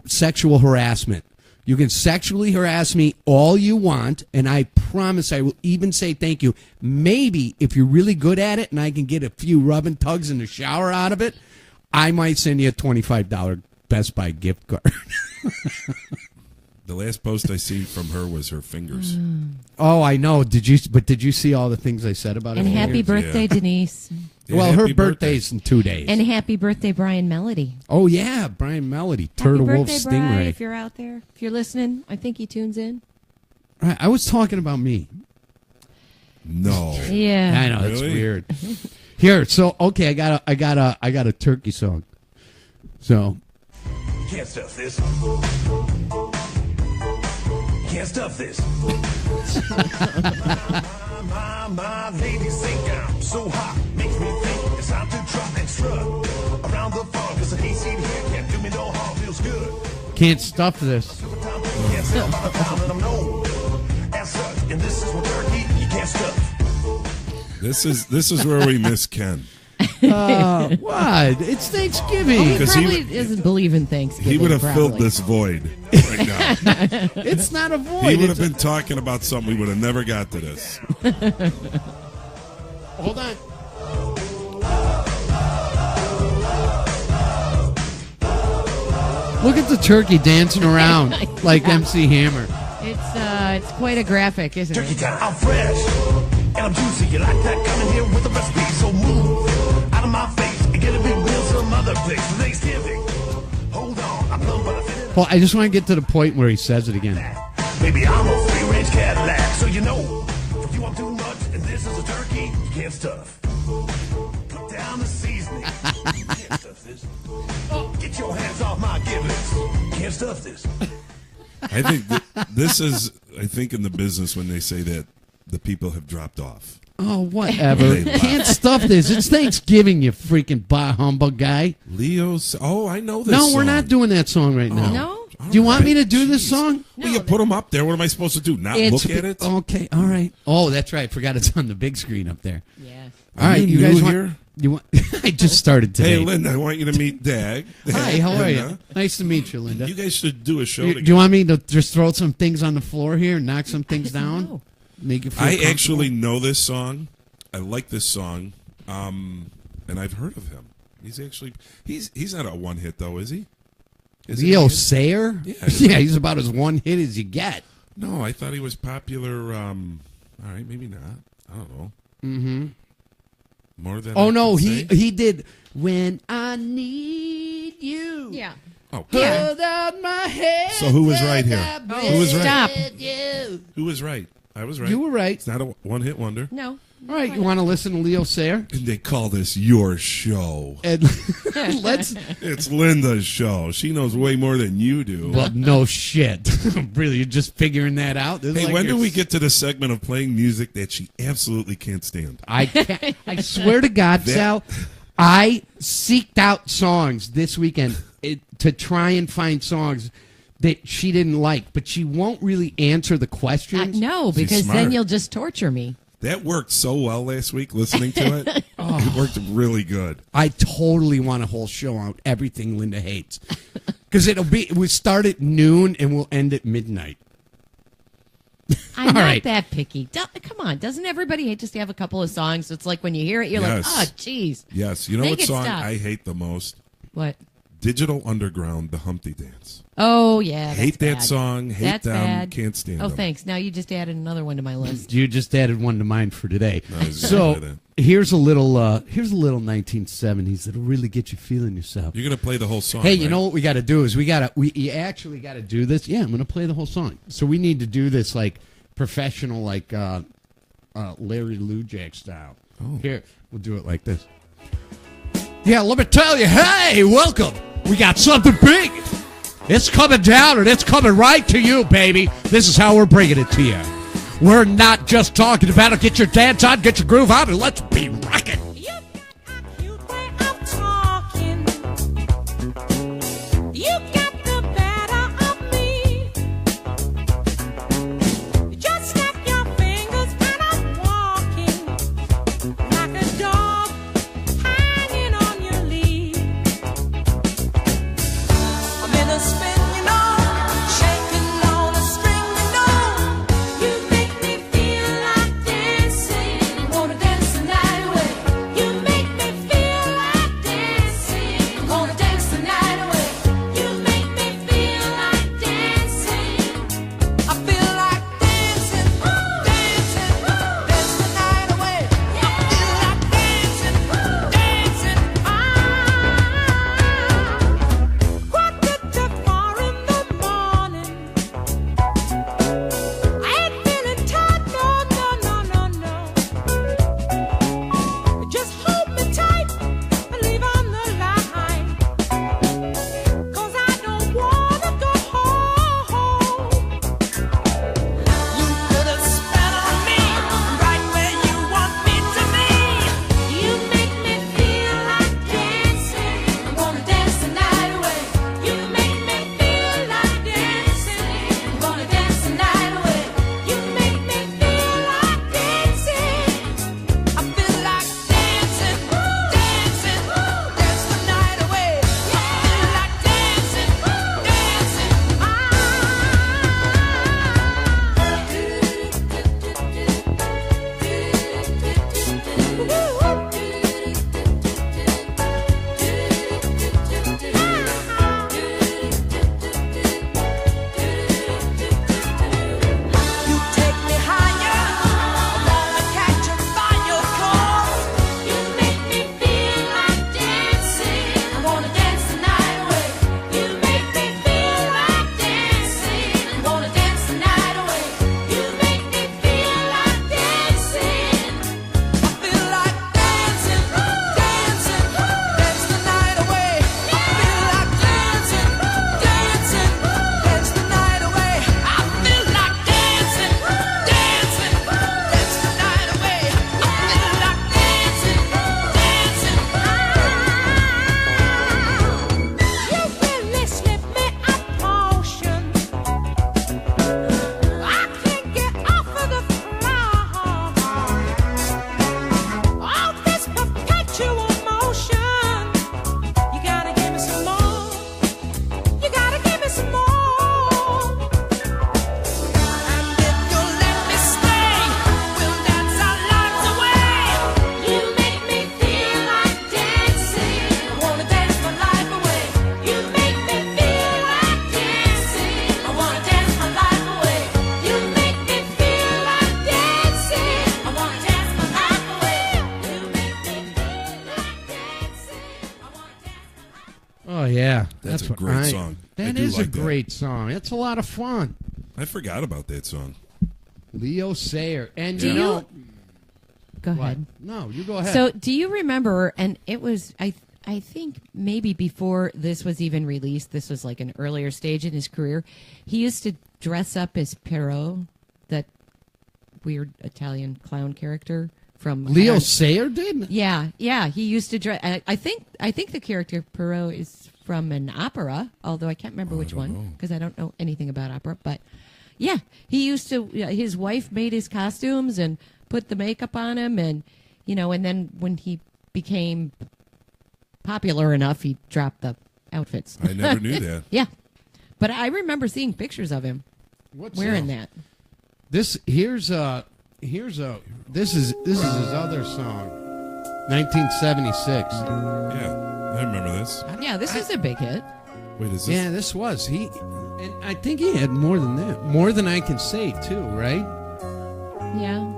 sexual harassment. You can sexually harass me all you want, and I promise I will even say thank you. Maybe if you're really good at it and I can get a few rub and tugs in the shower out of it, I might send you a $25 Best Buy gift card. The last post I seen from her was her fingers. Oh, I know. Did you see all the things I said about it? And happy birthday, Denise. Yeah, well, her happy birthday. birthday's in 2 days. And happy birthday, Brian Melody. Oh, yeah, Brian Melody, Turtle happy Wolf birthday, Brian, Stingray. if you're out there. If you're listening, I think he tunes in. Right, I was talking about me. No. Yeah. I know, it's Really? weird. Here, so okay, I got a turkey song. So Can't stuff this. Can't stuff this. my ladies think I'm so hot. Makes me think it's time to drop and strut around the farm. Cause a hayseed here can't do me no harm. Feels good. can't stuff this. Can't stuff out of town and I'm known as such. And this is what turkey you can't stuff. This is where we miss Ken. What? It's Thanksgiving. He Because probably doesn't believe in Thanksgiving. He would have probably. filled this void right now. It's not a void. He would have It's been talking about something. We would have never got to this. Hold on. Look at the turkey dancing around like MC Hammer. It's quite a graphic, isn't Turkey it? time, I'm fresh and I'm juicy. You like that? Coming here with a recipe, so move out of my face and get a big meal some other place for Thanksgiving. Hold on, I'm plump but I fit it. Well, I just want to get to the point where he says it again. Baby, I'm a free-range Cadillac, so you know if you want too much and this is a turkey, you can't stuff. Put down the seasoning. You can't stuff this. Get your hands off my giblets. You can't stuff this. I think this is, I think, in the business when they say that the people have dropped off. Oh, whatever. They left. Can't stuff this. It's Thanksgiving, you freaking bah humbug guy. Leo's. Oh, I know this. No, song. we're not doing that song right now. No? Do you want me to do this song? Well, you put them up there. What am I supposed to do? Not look at it? Okay, all right. Oh, that's right. Forgot it's on the big screen up there. Yeah. All right, you guys new want, here? You want? I just started today. Hey, Linda, I want you to meet Dag. Hi, how are you? Linda. Nice to meet you, Linda. You guys should do a show Do together. you want me to just throw some things on the floor here and knock some things down? Make you feel I comfortable? actually know this song. I like this song, and I've heard of him. He's actually he's not a one hit though, is he? Is Leo he? Sayer? Yeah. Yeah, he's about as one hit as you get. No, I thought he was popular. All right, maybe not. I don't know. Mm-hmm. More than Oh I no, can he say? did When I Need You. Yeah. Oh, Hold out my head. So who was right here? Who was right? Stop. Who was right? I was right. You were right. It's not a one hit wonder. No. All right, you want to listen to Leo Sayer? And they call this your show. And let's. It's Linda's show. She knows way more than you do. Well, no shit. Really, you're just figuring that out. This is Hey, like when your do we get to the segment of playing music that she absolutely can't stand? I can't, I swear to God, That- Sal, I seeked out songs this weekend to try and find songs that she didn't like, but she won't really answer the questions. No, She's because then smart. you'll just torture me. That worked so well last week listening to it. It worked really good. I totally want a whole show on everything Linda hates. Because we start at noon and we'll end at midnight. I'm All not right. that picky. Come on. Doesn't everybody hate just to have a couple of songs? It's like when you hear it, you're Yes. like, oh, jeez. Yes. You know Make what it song stop. I hate the most? What? Digital Underground, The Humpty Dance. Oh, yeah. Hate that's that bad. song. Hate That's them. bad. Can't stand Oh, them. thanks. Now you just added another one to my list. You just added one to mine for today. I was So gonna say that. here's a little 1970s that'll really get you feeling yourself. You're going to play the whole song. Hey, you right? know what we got to do is you actually got to do this. Yeah, I'm going to play the whole song. So we need to do this like professional, like Larry Lujack style. Oh. Here, we'll do it like this. Yeah, let me tell you. Hey, welcome. We got something big. It's coming down and it's coming right to you, baby. This is how we're bringing it to you. We're not just talking about it. Get your dance on, get your groove on, and let's be rocking. Wanna dance the night away. That's a what great song. I That do is like a great song. It's a lot of fun. I forgot about that song. Leo Sayer. And Do you know... Go What? ahead. No, you go ahead. So, do you remember? And it was I think maybe before this was even released. This was like an earlier stage in his career. He used to dress up as Perrault, that weird Italian clown character from Leo Sayer did? Yeah. He used to dress. I think the character Perrault is from an opera, although I can't remember which one because I don't know anything about opera. But yeah, he used to. His wife made his costumes and put the makeup on him, and and then when he became popular enough, he dropped the outfits. I never knew that. Yeah, but I remember seeing pictures of him wearing that. This is his other song, 1976. Yeah, I remember this. Yeah, this is a big hit. Wait, is this? Yeah, this was and I think he had more than that, more than I can say too, right? Yeah.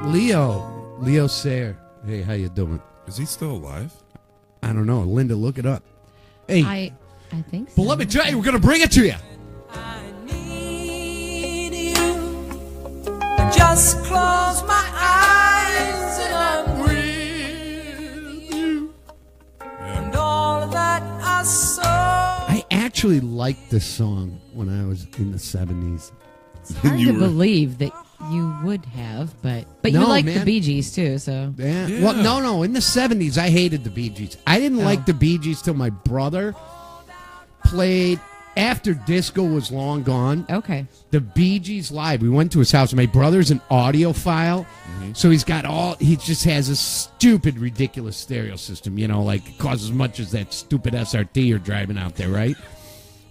Leo Sayer. Hey, how you doing? Is he still alive? I don't know. Linda, look it up. Hey, I think so. Well, let me tell you, we're going to bring it to you. Just close my eyes and I'm with you. And all that I saw. I actually liked this song when I was in the 70s. It's hard to believe that you would have, but you like the Bee Gees too, so. Yeah. Well, no. In the 70s, I hated the Bee Gees. I didn't like the Bee Gees till my brother played, after disco was long gone. Okay. The Bee Gees live. We went to his house. My brother's an audiophile, so he just has a stupid, ridiculous stereo system, like it costs as much as that stupid SRT you're driving out there, right?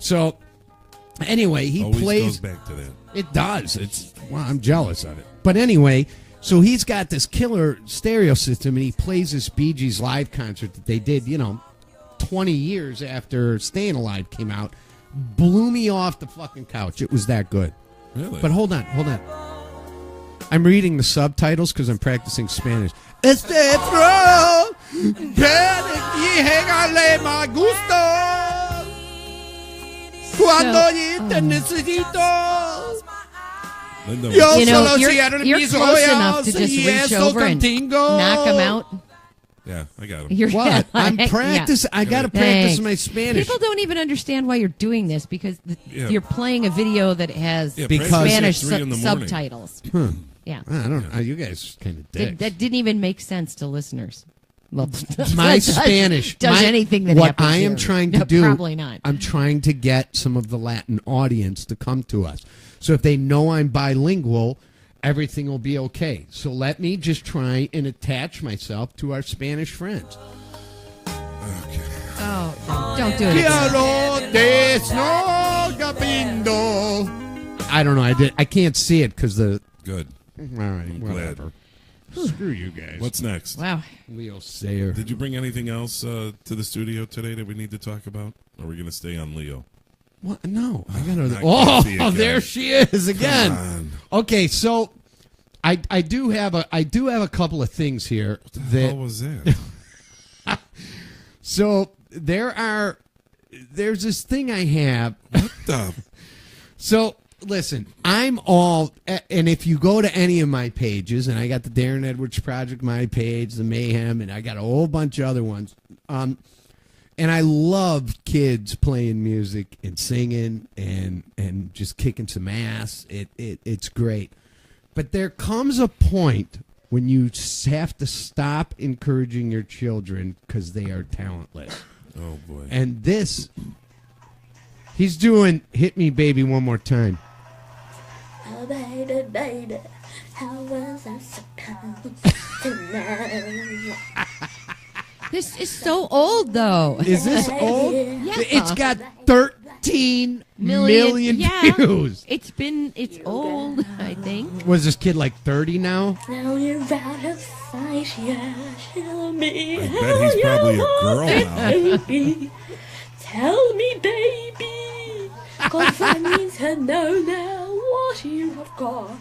So, anyway, he Always plays. goes back to that. It does. I'm jealous of it. But anyway, so he's got this killer stereo system, and he plays this Bee Gees live concert that they did, 20 years after Staying Alive came out. Blew me off the fucking couch. It was that good. Really? But hold on. I'm reading the subtitles because I'm practicing Spanish. Este pro me gusto cuando te necesito. Linda, you're close enough to just reach over and knock him out. Yeah, I got him. What? I'm practicing. I got to practice my Spanish. People don't even understand why you're doing this because you're playing a video that has Spanish subtitles. Yeah. I don't know. You guys kind of dicks. That didn't even make sense to listeners. Well, my Spanish does anything that what happens I am here. trying to do. Probably not. I'm trying to get some of the Latin audience to come to us. So if they know I'm bilingual, everything will be okay. So let me just try and attach myself to our Spanish friends. Okay. Oh, don't do it. I don't know. I can't see it because the. Good. All right. I'm whatever. glad. Screw you guys. What's next? Wow. Leo Sayer. Did you bring anything else to the studio today that we need to talk about? Or are we going to stay on Leo? What? No, I got I to. can't see it, Oh, guys. there she is again. Come on. Okay, so I do have a couple of things here that. What was that? So there's this thing I have. What the? So listen, I'm all, and if you go to any of my pages, and I got the Darren Edwards Project, my page, the Mayhem, and I got a whole bunch of other ones. And I love kids playing music and singing and just kicking some ass. It's great. But there comes a point when you have to stop encouraging your children because they are talentless. Oh, boy. And he's doing Hit Me Baby one more time. Oh, baby, baby, how was I supposed to know? This is so old, though. Is this old? Yeah. It's got 13 million views. It's old, I think. Was this kid like 30 now? Now you're out of sight, yeah. Tell me I how bet he's probably a you girl want it, now. baby. Tell me, baby, 'cause I need to know now what you have got.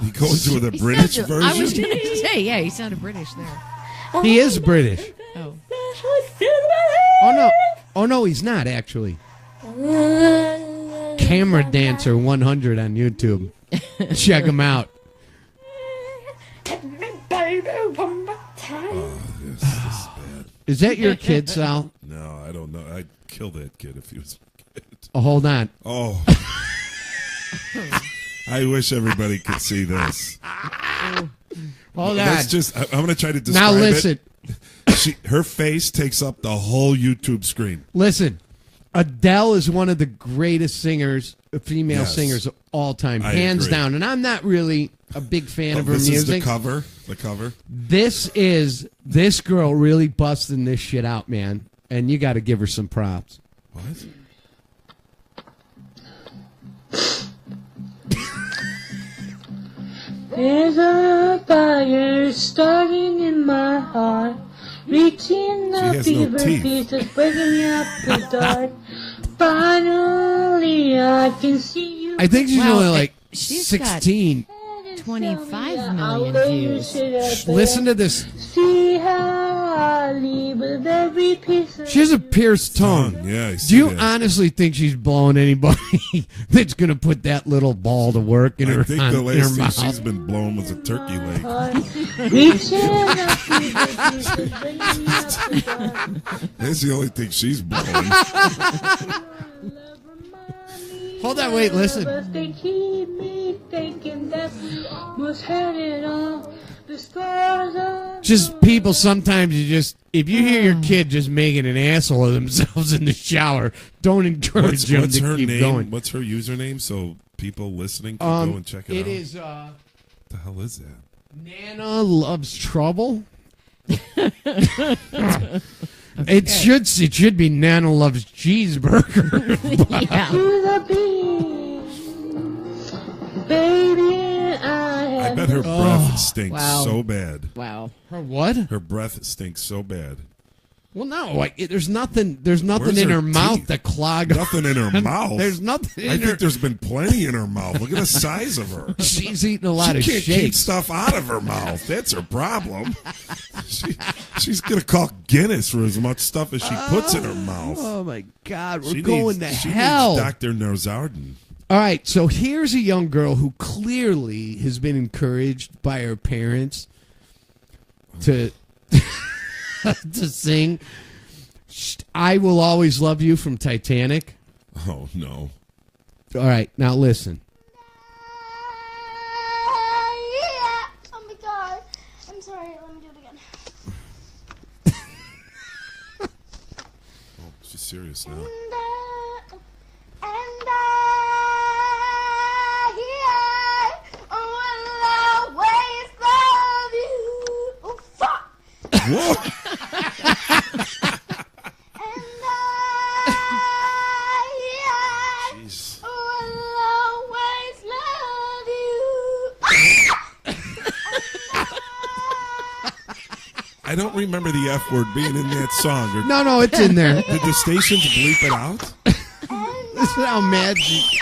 He goes with a British version? I was going to say, yeah, he sounded British there. He is British. Oh. Oh no, he's not actually. Camera Dancer 100 on YouTube. Check him out. This is bad. Is that your kid, Sal? No, I don't know. I'd kill that kid if he was my kid. Oh, hold on. Oh. I wish everybody could see this. Hold That's on. just, I'm going to try to describe Now listen. Her face takes up the whole YouTube screen. Listen. Adele is one of the greatest singers, female Yes. singers of all time, I hands agree. down. And I'm not really a big fan of her This music. is the cover. The cover. This girl really busting this shit out, man. And you got to give her some props. What? There's a fire starting in my heart, reaching the has no fever teeth. pitch that's breaking me up the dark. Finally, I can see you. I think she's Wow, only like she's got 16. 25 million views. Listen to this. See how I leave with every piece of She has a pierced tongue. Yeah, I Do see you that. honestly think she's blowing anybody that's going to put that little ball to work in her, I think the in her last thing mouth? she's been blown was a turkey leg. reaching the fever pitch that's breaking me up the dark. That's the only thing she's blowing. Hold on, wait, listen. But they keep me thinking that was headed on the stars of Just people, sometimes you just, if you hear your kid just making an asshole of themselves in the shower, don't encourage them What's to her keep name? going. What's her username so people listening can go and check it out? It is, What the hell is that? Nana Loves Trouble. It should be Nana Loves Cheeseburger. Yeah. to the beat. Baby, I bet her breath stinks wow. so bad. Wow. Her what? Her breath stinks so bad. Well, no, like there's nothing in Where's her her mouth teeth? to clog. Nothing in her mouth. There's nothing. I In her. think there's been plenty in her mouth. Look at the size of her. She's eating a lot She of can't keep shakes. stuff out of her mouth. That's her problem. She's gonna call Guinness for as much stuff as she puts in her mouth. Oh my God, we're She going needs, to she hell. Needs Dr. Narzarden. All right, so here's a young girl who clearly has been encouraged by her parents to to sing "I Will Always Love You" from Titanic. Oh no! All right, now listen. Yeah. Oh my god. I'm sorry. Let me do it again. Oh, she's serious now. Whoa! Jeez. I don't remember the F word being in that song. Or No, it's in there. did the stations bleep it out? Listen how mad she.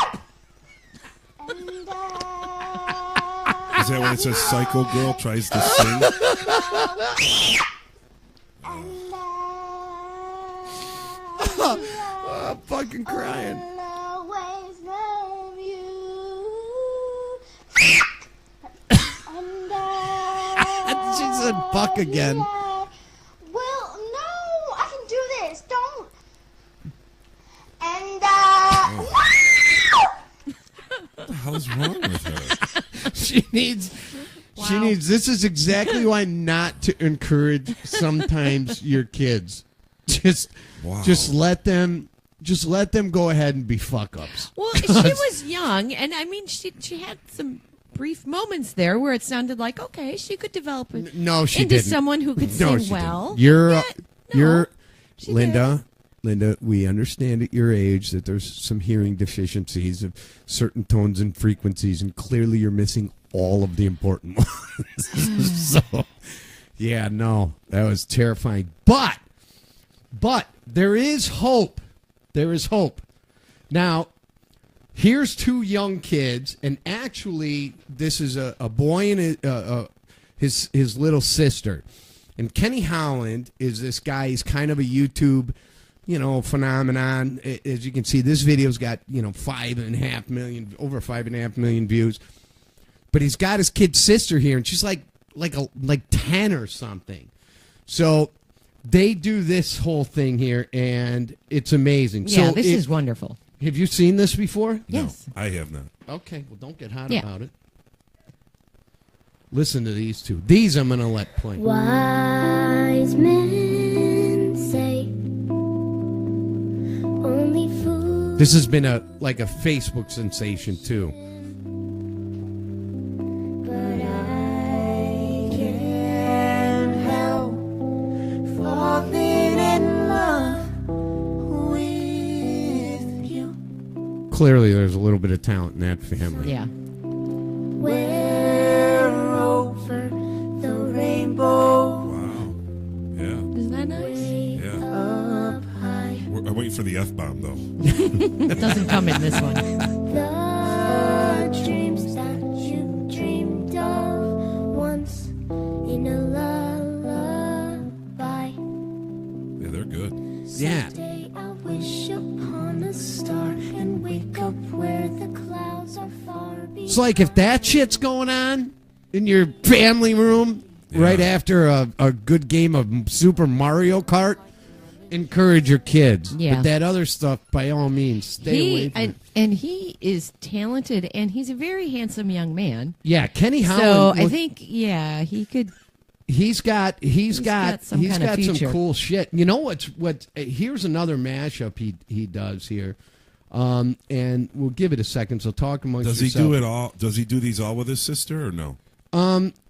Is that when it says "Psycho Girl tries to sing"? I'm fucking crying. She said "fuck" again. Well, no, I can do this. Don't. And What the hell's wrong with her? She needs. This is exactly why not to encourage sometimes your kids. Just let them go ahead and be fuck ups. Well, she was young, and I mean, she had some brief moments there where it sounded like, okay, she could develop No, she into didn't. someone who could No, sing she well. didn't. You're she Linda. Linda, we understand at your age that there's some hearing deficiencies of certain tones and frequencies, and clearly you're missing all of the important ones. So, yeah, no, that was terrifying. But there is hope. There is hope. Now, here's two young kids, and actually, this is a boy and his little sister. And Kenny Holland is this guy. He's kind of a YouTube, phenomenon. As you can see, this video's got, 5.5 million, over 5.5 million views. But he's got his kid sister here, and she's like 10 or something. So they do this whole thing here, and it's amazing. Yeah, so this is wonderful. Have you seen this before? Yes. No, I have not. Okay, well, don't get hot Yeah. about it. Listen to these two. These I'm going to let play. Wise men say only fools. This has been a Facebook sensation, too. But I can't help falling in love with you. Clearly, there's a little bit of talent in that family. Yeah. We're over the rainbow. Wow. Yeah. Isn't that nice? Yeah. Up high. I'm waiting for the F-bomb, though. It doesn't come in this one. The dreams that you dreamed of once in a lullaby. Yeah, they're good. Yeah. Someday I wish upon a star and wake up where the clouds are far behind. It's like if that shit's going on in your family room right after a good game of Super Mario Kart, encourage your kids. Yeah. But that other stuff, by all means, stay away from. And he is talented, and he's a very handsome young man. Yeah, Kenny So Holland. I think, he could. He's got some future. cool shit. You know what? Here's another mashup he does here, and we'll give it a second. So talk amongst Does he yourself. do it all? Does he do these all with his sister or no?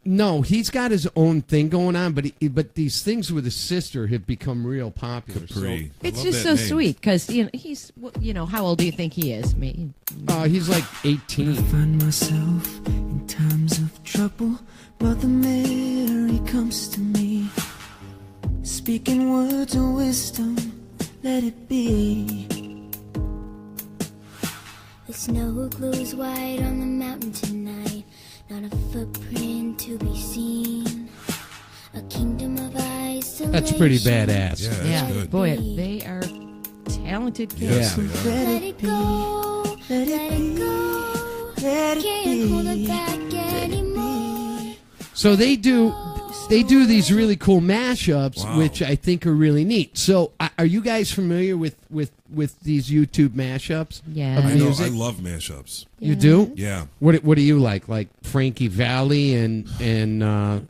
No, he's got his own thing going on, but these things with his sister have become real popular. Capri. So, It's just so sweet because he's how old do you think he is? Me. He's like 18. I find myself in times of trouble. Mother Mary comes to me, speaking words of wisdom. Let it be. The snow glows white on the mountain tonight, not a footprint to be seen. A kingdom of isolation. That's pretty badass. Yeah, that's Yeah, good. boy, they are talented kids. Yes, they are. Let it go, let it go. Can't hold it back anymore. So they do these really cool mashups, Wow. which I think are really neat. So are you guys familiar with these YouTube mashups? Yeah. of I know. music? I love mashups. You do? Yeah. What do you like? Like Frankie Valli and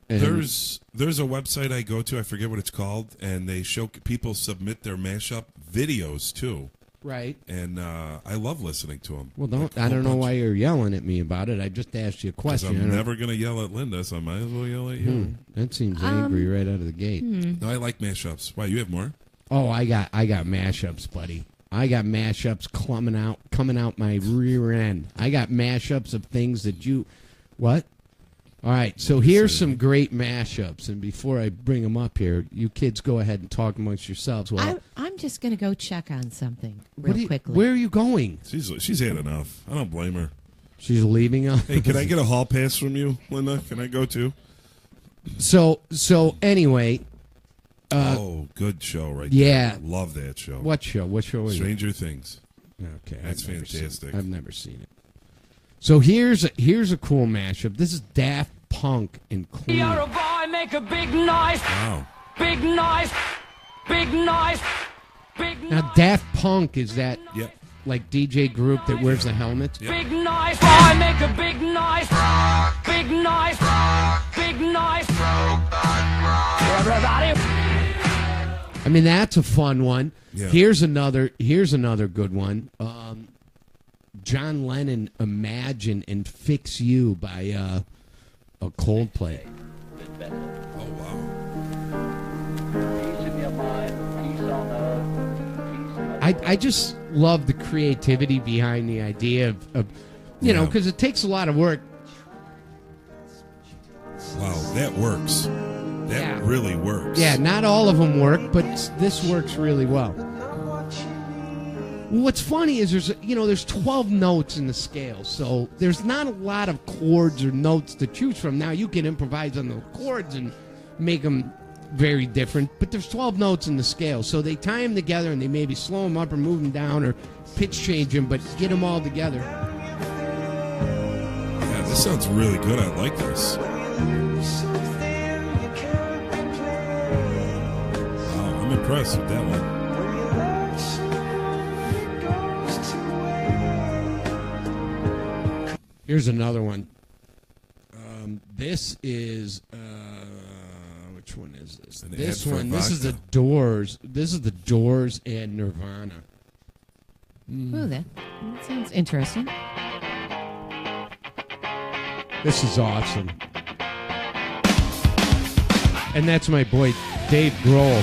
There's a website I go to. I forget what it's called, and they show people submit their mashup videos too. Right. And I love listening to them. Well, I don't know why you're yelling at me about it. I just asked you a question. I'm I don't- never going to yell at Linda, so I might as well yell at you. That seems angry right out of the gate. No, I like mashups. Why, you have more? Oh, I got mashups, buddy. I got mashups coming out my rear end. I got mashups of things that you. What? All right, so here's some great mashups, and before I bring them up here, you kids go ahead and talk amongst yourselves. Well, I'm just going to go check on something real quickly. where are you going? She's had enough. I don't blame her. She's leaving us. Hey, can I get a hall pass from you, Linda? Can I go too? So anyway. Oh, good show right yeah. there. Love that show. What show? What show is it? Stranger Things. Okay, That's I've never fantastic. I've never seen it. So here's a cool mashup. This is Daft Punk and Queen. You're a boy, make a big noise. Wow. Big noise. Big noise. Big noise. Now Daft Punk is that Yep. like DJ group that wears the helmets? Big noise. Boy, make a big noise. Big noise. Big noise. Everybody. I mean, that's a fun one. Yeah. Here's another good one. John Lennon, Imagine and Fix You by a Coldplay. Oh, wow. I just love the creativity behind the idea of you know, because it takes a lot of work. Wow, that works. That really works. Yeah, not all of them work, but this works really well. What's funny is there's 12 notes in the scale, so there's not a lot of chords or notes to choose from. Now you can improvise on the chords and make them very different, but there's 12 notes in the scale, so they tie them together and they maybe slow them up or move them down or pitch change them, but get them all together. Yeah, this sounds really good. I like this. Wow, I'm impressed with that one. Here's another one. This is which one is this? This one. This is the Doors. This is the Doors and Nirvana. Oh, that sounds interesting. This is awesome. And that's my boy Dave Grohl.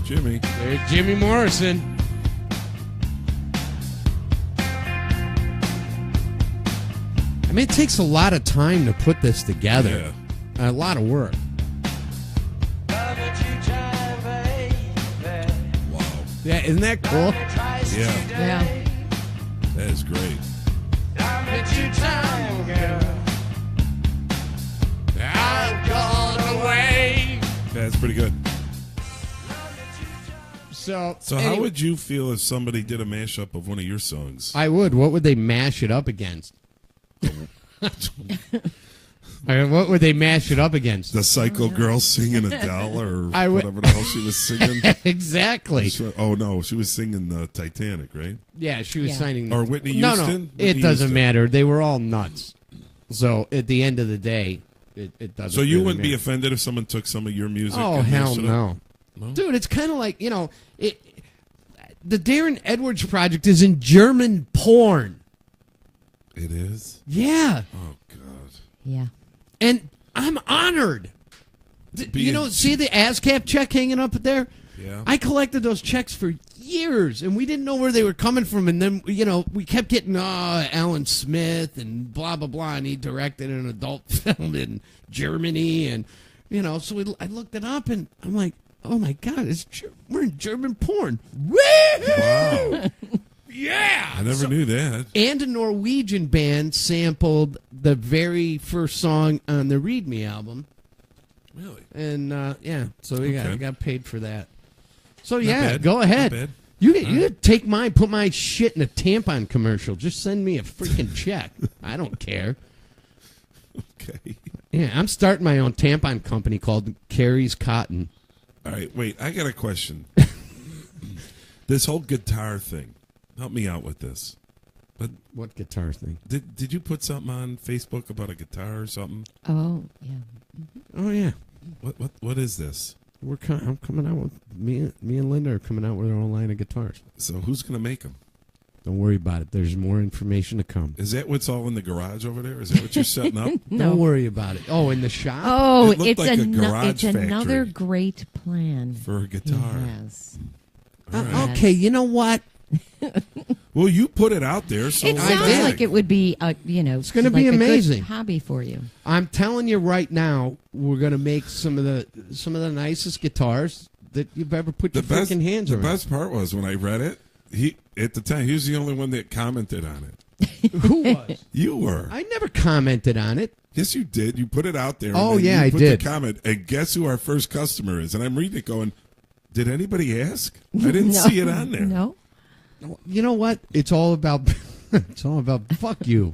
Jimmy. There's Jimmy Morrison. I mean, it takes a lot of time to put this together. Yeah. A lot of work. Wow. Yeah, isn't that cool? Yeah. Yeah. That is great. I've gone away. Yeah, that's pretty good. So how would you feel if somebody did a mashup of one of your songs? I would. What would they mash it up against? I mean, what would they mash it up against? The Psycho Girl singing Adele or I would- whatever the hell she was singing? Exactly. Oh, no. She was singing Titanic, right? Yeah, she was signing. Or Whitney No, Houston? it Whitney doesn't Houston. matter. They were all nuts. So at the end of the day, it doesn't. So you really wouldn't be matter. offended if someone took some of your music? Oh, and hell mashed it no. up? No? Dude, it's kind of like, the Darren Edwards project is in German porn. It is? Yeah. Oh, God. Yeah. And I'm honored. See the ASCAP check hanging up there? Yeah. I collected those checks for years, and we didn't know where they were coming from. And then, we kept getting Alan Smith and blah, blah, blah, and he directed an adult film in Germany. And, so I looked it up, and I'm like, oh, my God, we're in German porn. Woo! Wow. Yeah. I never knew that. And a Norwegian band sampled the very first song on the Read Me album. Really? And, so we got paid for that. So, Not yeah, bad. go ahead. Not bad. You take put my shit in a tampon commercial. Just send me a freaking check. I don't care. Okay. Yeah, I'm starting my own tampon company called Carrie's Cotton. All right, wait. I got a question. This whole guitar thing. Help me out with this. But what guitar thing? Did you put something on Facebook about a guitar or something? Oh, yeah. Oh, yeah. What is this? I'm coming out with me and Linda are coming out with our own line of guitars. So who's going to make them? Don't worry about it. There's more information to come. Is that what's all in the garage over there? Is that what you're setting up? No. Don't worry about it. Oh, in the shop? Oh, It looked it's, like a garage it's another factory. great plan. For a guitar. Yes. Okay, you know what? Well, you put it out there, so It sounds like it would be, it's gonna be amazing. hobby for you. I'm telling you right now, we're gonna make some of the nicest guitars that you've ever put your freaking hands The around. best part was when I read it. At the time, he was the only one that commented on it. Who was? You were. I never commented on it. Yes, you did. You put it out there. Oh, and then yeah, you I put did. The comment, and guess who our first customer is? And I'm reading it, going, "Did anybody ask? I didn't see it on there." No. You know what? It's all about. It's all about fuck you.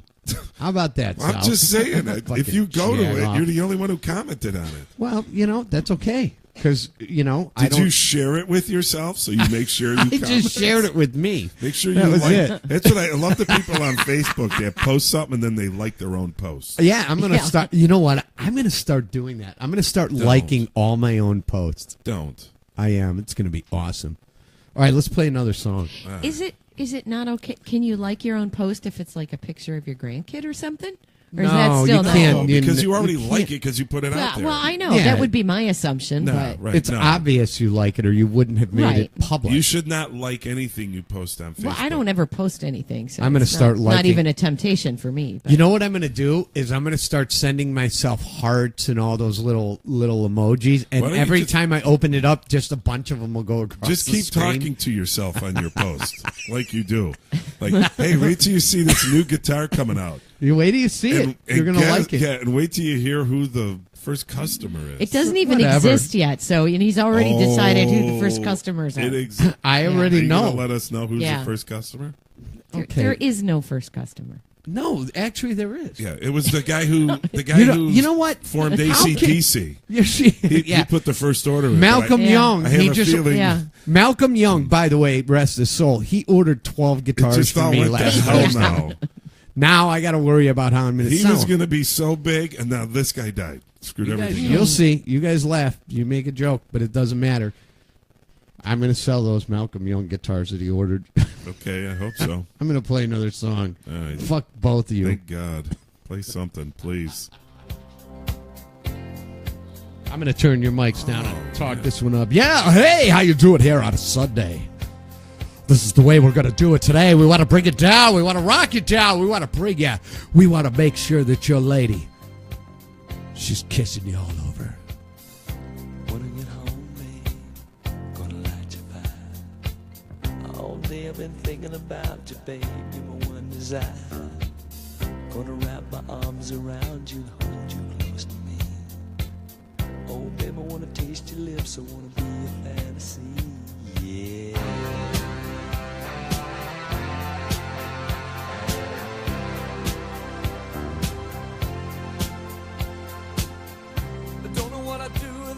How about that? Well, I'm Sal? just saying that if Fucking you go to jag it, off. you're the only one who commented on it. Well, that's okay because I Did don't. you share it with yourself so you make sure you? I just comment? shared it with me. Make sure That you was like it. That's what I love. The people on Facebook that post something and then they like their own post. Yeah, I'm gonna start. You know what? I'm gonna start doing that. I'm gonna start liking all my own posts. Don't. I am. It's gonna be awesome. All right, let's play another song. Is it not okay? Can you like your own post if it's like a picture of your grandkid or something? Or is that still not? No, because you already like it because you put it out there. Well, I know. That would be my assumption. No, but right, obvious you like it or you wouldn't have made it public. You should not like anything you post on Facebook. Well, I don't ever post anything. So I'm going to start liking. Not even a temptation for me. But. You know what I'm going to do is I'm going to start sending myself hearts and all those little emojis, and every time I open it up, just a bunch of them will go across. Just the keep screen. talking to yourself on your post, like you do. Like, hey, wait till you see this new guitar coming out. You wait till you see it. You're going to like it. Yeah, and wait till you hear who the first customer is. It doesn't even exist yet, so and he's already decided who the first customers are. I already know. Are you gonna let us know who's the first customer? There is no first customer. No, actually there is. Yeah, it was the guy who you know what formed ACDC. He put the first order in. Malcolm Young. I have a feeling. Malcolm Young, by the way, rest his soul. He ordered 12 guitars for me last night. Now I got to worry about how I'm going to sell. He was going to be so big, and now this guy died. Screwed everything. You'll see. You guys laugh. You make a joke, but it doesn't matter. I'm going to sell those Malcolm Young guitars that he ordered. Okay, I hope so. I'm going to play another song. All right. Fuck both of you. Thank God. Play something, please. I'm going to turn your mics down and talk this one up. Yeah, hey, how you doing here on a Sunday? This is the way we're going to do it today. We want to bring it down. We want to rock it down. We want to bring you. We want to make sure that your lady, she's kissing you all over. When I get home, babe, gonna light your fire. All day I've been thinking about you, babe. You're my one desire. Gonna wrap my arms around you and hold you close to me. Oh, babe, I wanna taste your lips. I wanna be a fantasy. Yeah.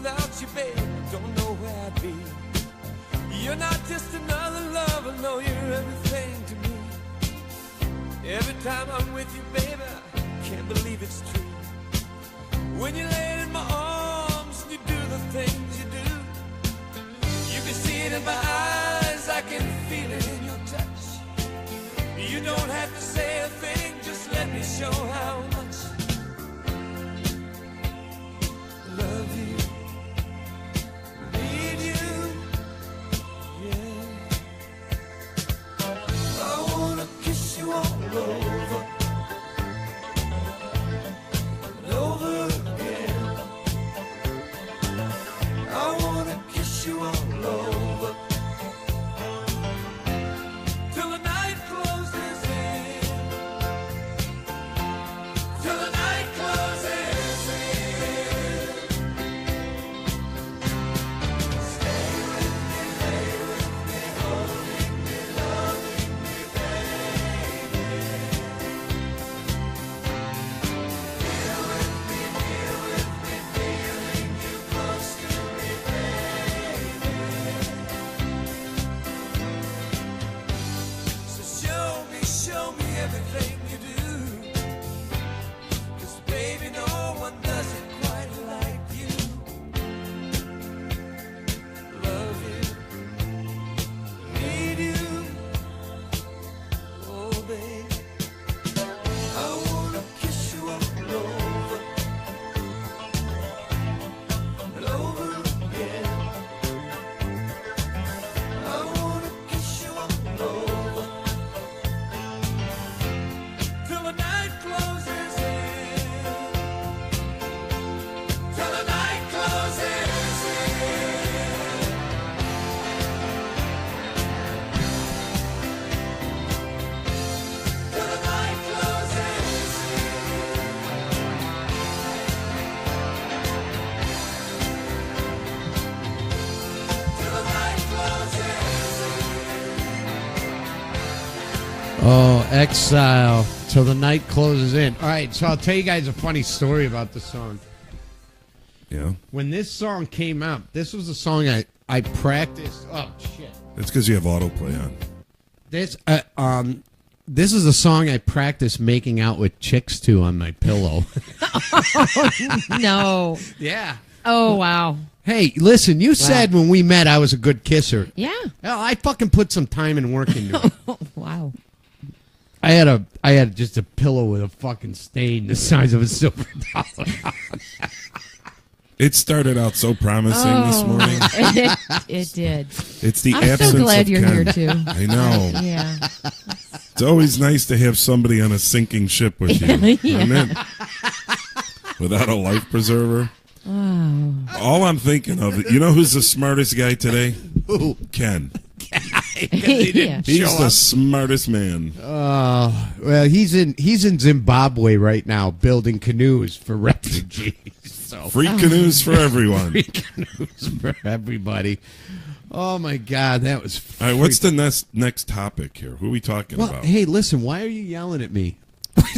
Without you, babe, don't know where I'd be. You're not just another lover, no, you're everything to me. Every time I'm with you, baby, I can't believe it's true. When you lay in my arms and you do the things you do, you can see it in my eyes, I can feel it in your touch. You don't have to say a thing, just let me show how much I love you. All over and over again. I wanna kiss you all over till the night closes in. Till the night closes in. Stay with me, lay with me, holding me, loving me, baby. Show me everything you do, 'cause baby, no one does it quite like you. Love you, need you, oh baby, I wanna kiss you all over and over again. I wanna kiss you all over till the night closes in. Till the night closes in. Till the night closes in. Till the night closes in. Oh, Exile. Till the night closes in. All right, so I'll tell you guys a funny story about the song. Yeah. When this song came out, this was a song I practiced. Oh, shit. It's because you have autoplay on. This is a song I practiced making out with chicks to on my pillow. No. Yeah. Oh, wow. Hey, listen, you said when we met I was a good kisser. Yeah. Well, I fucking put some time and work into it. Wow. I had just a pillow with a fucking stain the size of a silver dollar. It started out so promising this morning. It did. It's the I'm absence so glad of you're Ken. here too. I know. Yeah. It's always nice to have somebody on a sinking ship with you. Yeah. Isn't it? Without a life preserver. Oh. All I'm thinking of, you know who's the smartest guy today? Who? Ken. Yeah. He's the smartest man. Well, he's in Zimbabwe right now building canoes for refugees. So. Free canoes for everyone. Free canoes for everybody. Oh my God, that was. All right, what's the next topic here? Who are we talking about? Hey, listen, why are you yelling at me?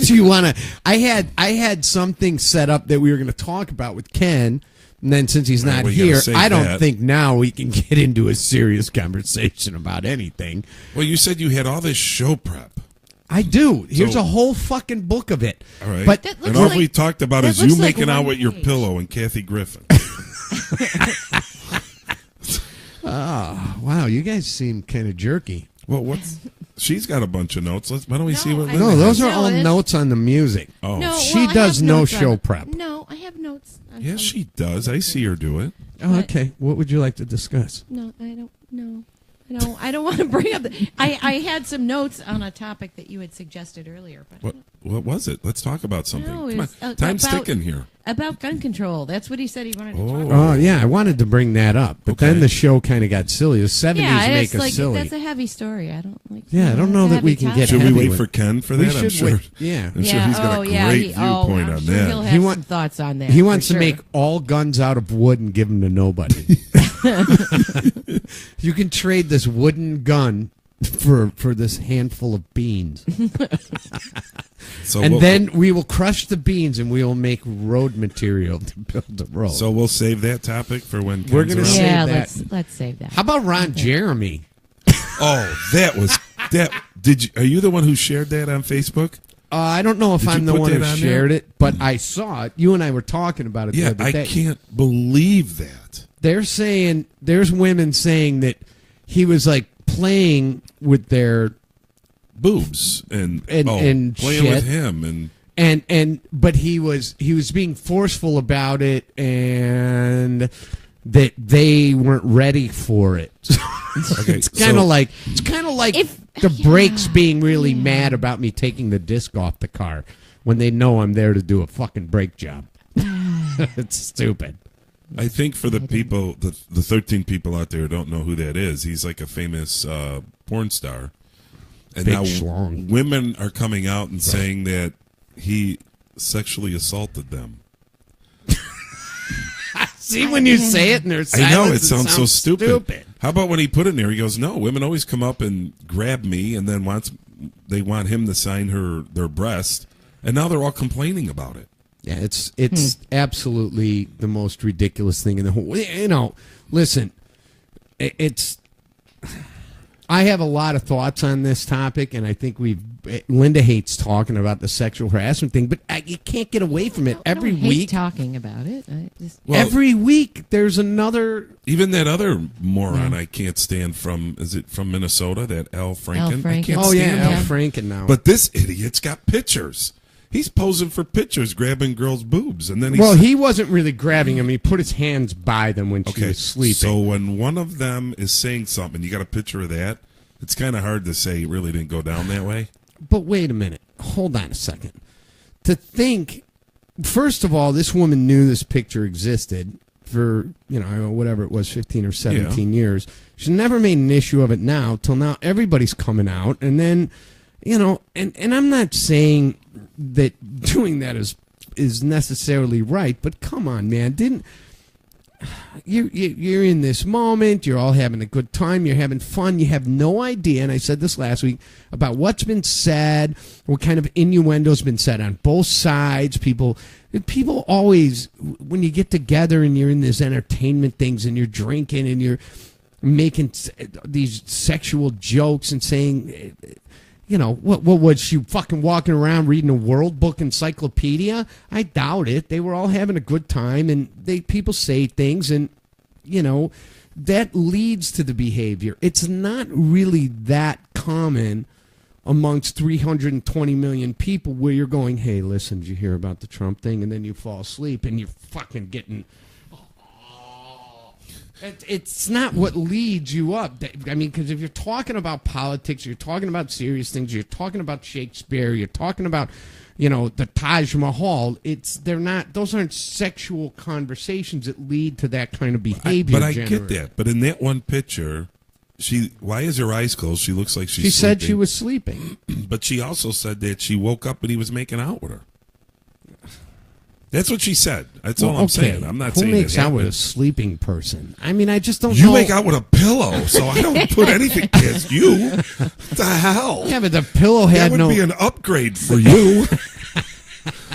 Do you want to? I had something set up that we were going to talk about with Ken. And then since he's not here, I don't think now we can get into a serious conversation about anything. Well, you said you had all this show prep. I do. Here's a whole fucking book of it. All right. But and all we talked about is you making out with your pillow and Kathy Griffin. Oh, wow. You guys seem kind of jerky. Well, she's got a bunch of notes. Why don't we see what? No, those are all notes on the music. Oh, No, she well, does no notes show on- prep. No, I have notes. Yes, she does. I see her do it. Oh, okay. What would you like to discuss? No, I don't know. I don't want to bring up. I had some notes on a topic that you had suggested earlier, but What was it? Let's talk about something. No, Come it's, on. Time's about- ticking here. about gun control. That's what he said he wanted to talk about. Oh, yeah. I wanted to bring that up, but then the show kind of got silly. The 70s make us silly. That's a heavy story. I don't like. Yeah, I don't know that we can get. Should we heavy wait with for it. Ken for We that? I'm should sure. wait. Yeah, I'm sure he's got a great viewpoint I'm on sure that. He'll have some thoughts on that. He wants for to sure. make all guns out of wood and give them to nobody. You can trade this wooden gun for this handful of beans. So and then we will crush the beans and we will make road material to build the road. So we'll save that topic for when Ken's we're going to around? save that. Let's save that. How about Ron Jeremy? Oh, that was that. Are you the one who shared that on Facebook? I don't know if Did you I'm the put one who that on shared there? it, but I saw it. You and I were talking about it Yeah, the other day. I can't believe that. They're saying, there's women saying that he was like playing with their boobs and playing playing with him but he was being forceful about it and that they weren't ready for it. Okay, it's kind of like the brakes being really mad about me taking the disc off the car when they know I'm there to do a fucking brake job. It's stupid. I think for the people, the 13 people out there who don't know who that is, he's like a famous porn star. And Big now schlong. women are coming out and saying that he sexually assaulted them. See, when you say it and there's I know, it silence, sounds so stupid. How about when he put it in there, he goes, no, women always come up and grab me and then they want him to sign their breast. And now they're all complaining about it. Yeah, it's absolutely the most ridiculous thing in the whole. You know, listen, it's. I have a lot of thoughts on this topic, and I think Linda hates talking about the sexual harassment thing, but you can't get away from it. Every I hate week, talking about it. Every week, there's another. Even that other moron I can't stand is it from Minnesota? That Al Franken. I can't Oh stand yeah, Al him. Franken now. But this idiot's got pictures. He's posing for pictures, grabbing girls' boobs, and then he wasn't really grabbing them. He put his hands by them when she was sleeping. So when one of them is saying something, you got a picture of that. It's kind of hard to say it really didn't go down that way. But wait a minute. Hold on a second. To think, first of all, this woman knew this picture existed for, whatever it was, 15 or 17 years. She never made an issue of it now, till now everybody's coming out. And then, and I'm not saying that doing that is necessarily right, but come on, man. You're in this moment, you're all having a good time, you're having fun, you have no idea, and I said this last week, about what's been said, what kind of innuendo's been said on both sides. People always, when you get together and you're in these entertainment things and you're drinking and you're making these sexual jokes and saying, what was she fucking walking around reading a World Book encyclopedia? I doubt it. They were all having a good time, and people say things, and that leads to the behavior. It's not really that common amongst 320 million people where you're going, hey, listen, did you hear about the Trump thing? And then you fall asleep and you're fucking getting... It's not what leads you up. I mean, because if you're talking about politics, you're talking about serious things, you're talking about Shakespeare, you're talking about, the Taj Mahal. Those aren't sexual conversations that lead to that kind of behavior. I get that. But in that one picture, why is her eyes closed? She looks like she's She said sleeping. she was sleeping. But she also said that she woke up and he was making out with her. That's what she said. That's all I'm saying. I'm not saying who makes out with a happened. sleeping person? I mean, I just don't know. You make out with a pillow, so I don't put anything against you. What the hell? Yeah, but the pillow had that would no... be an upgrade for you.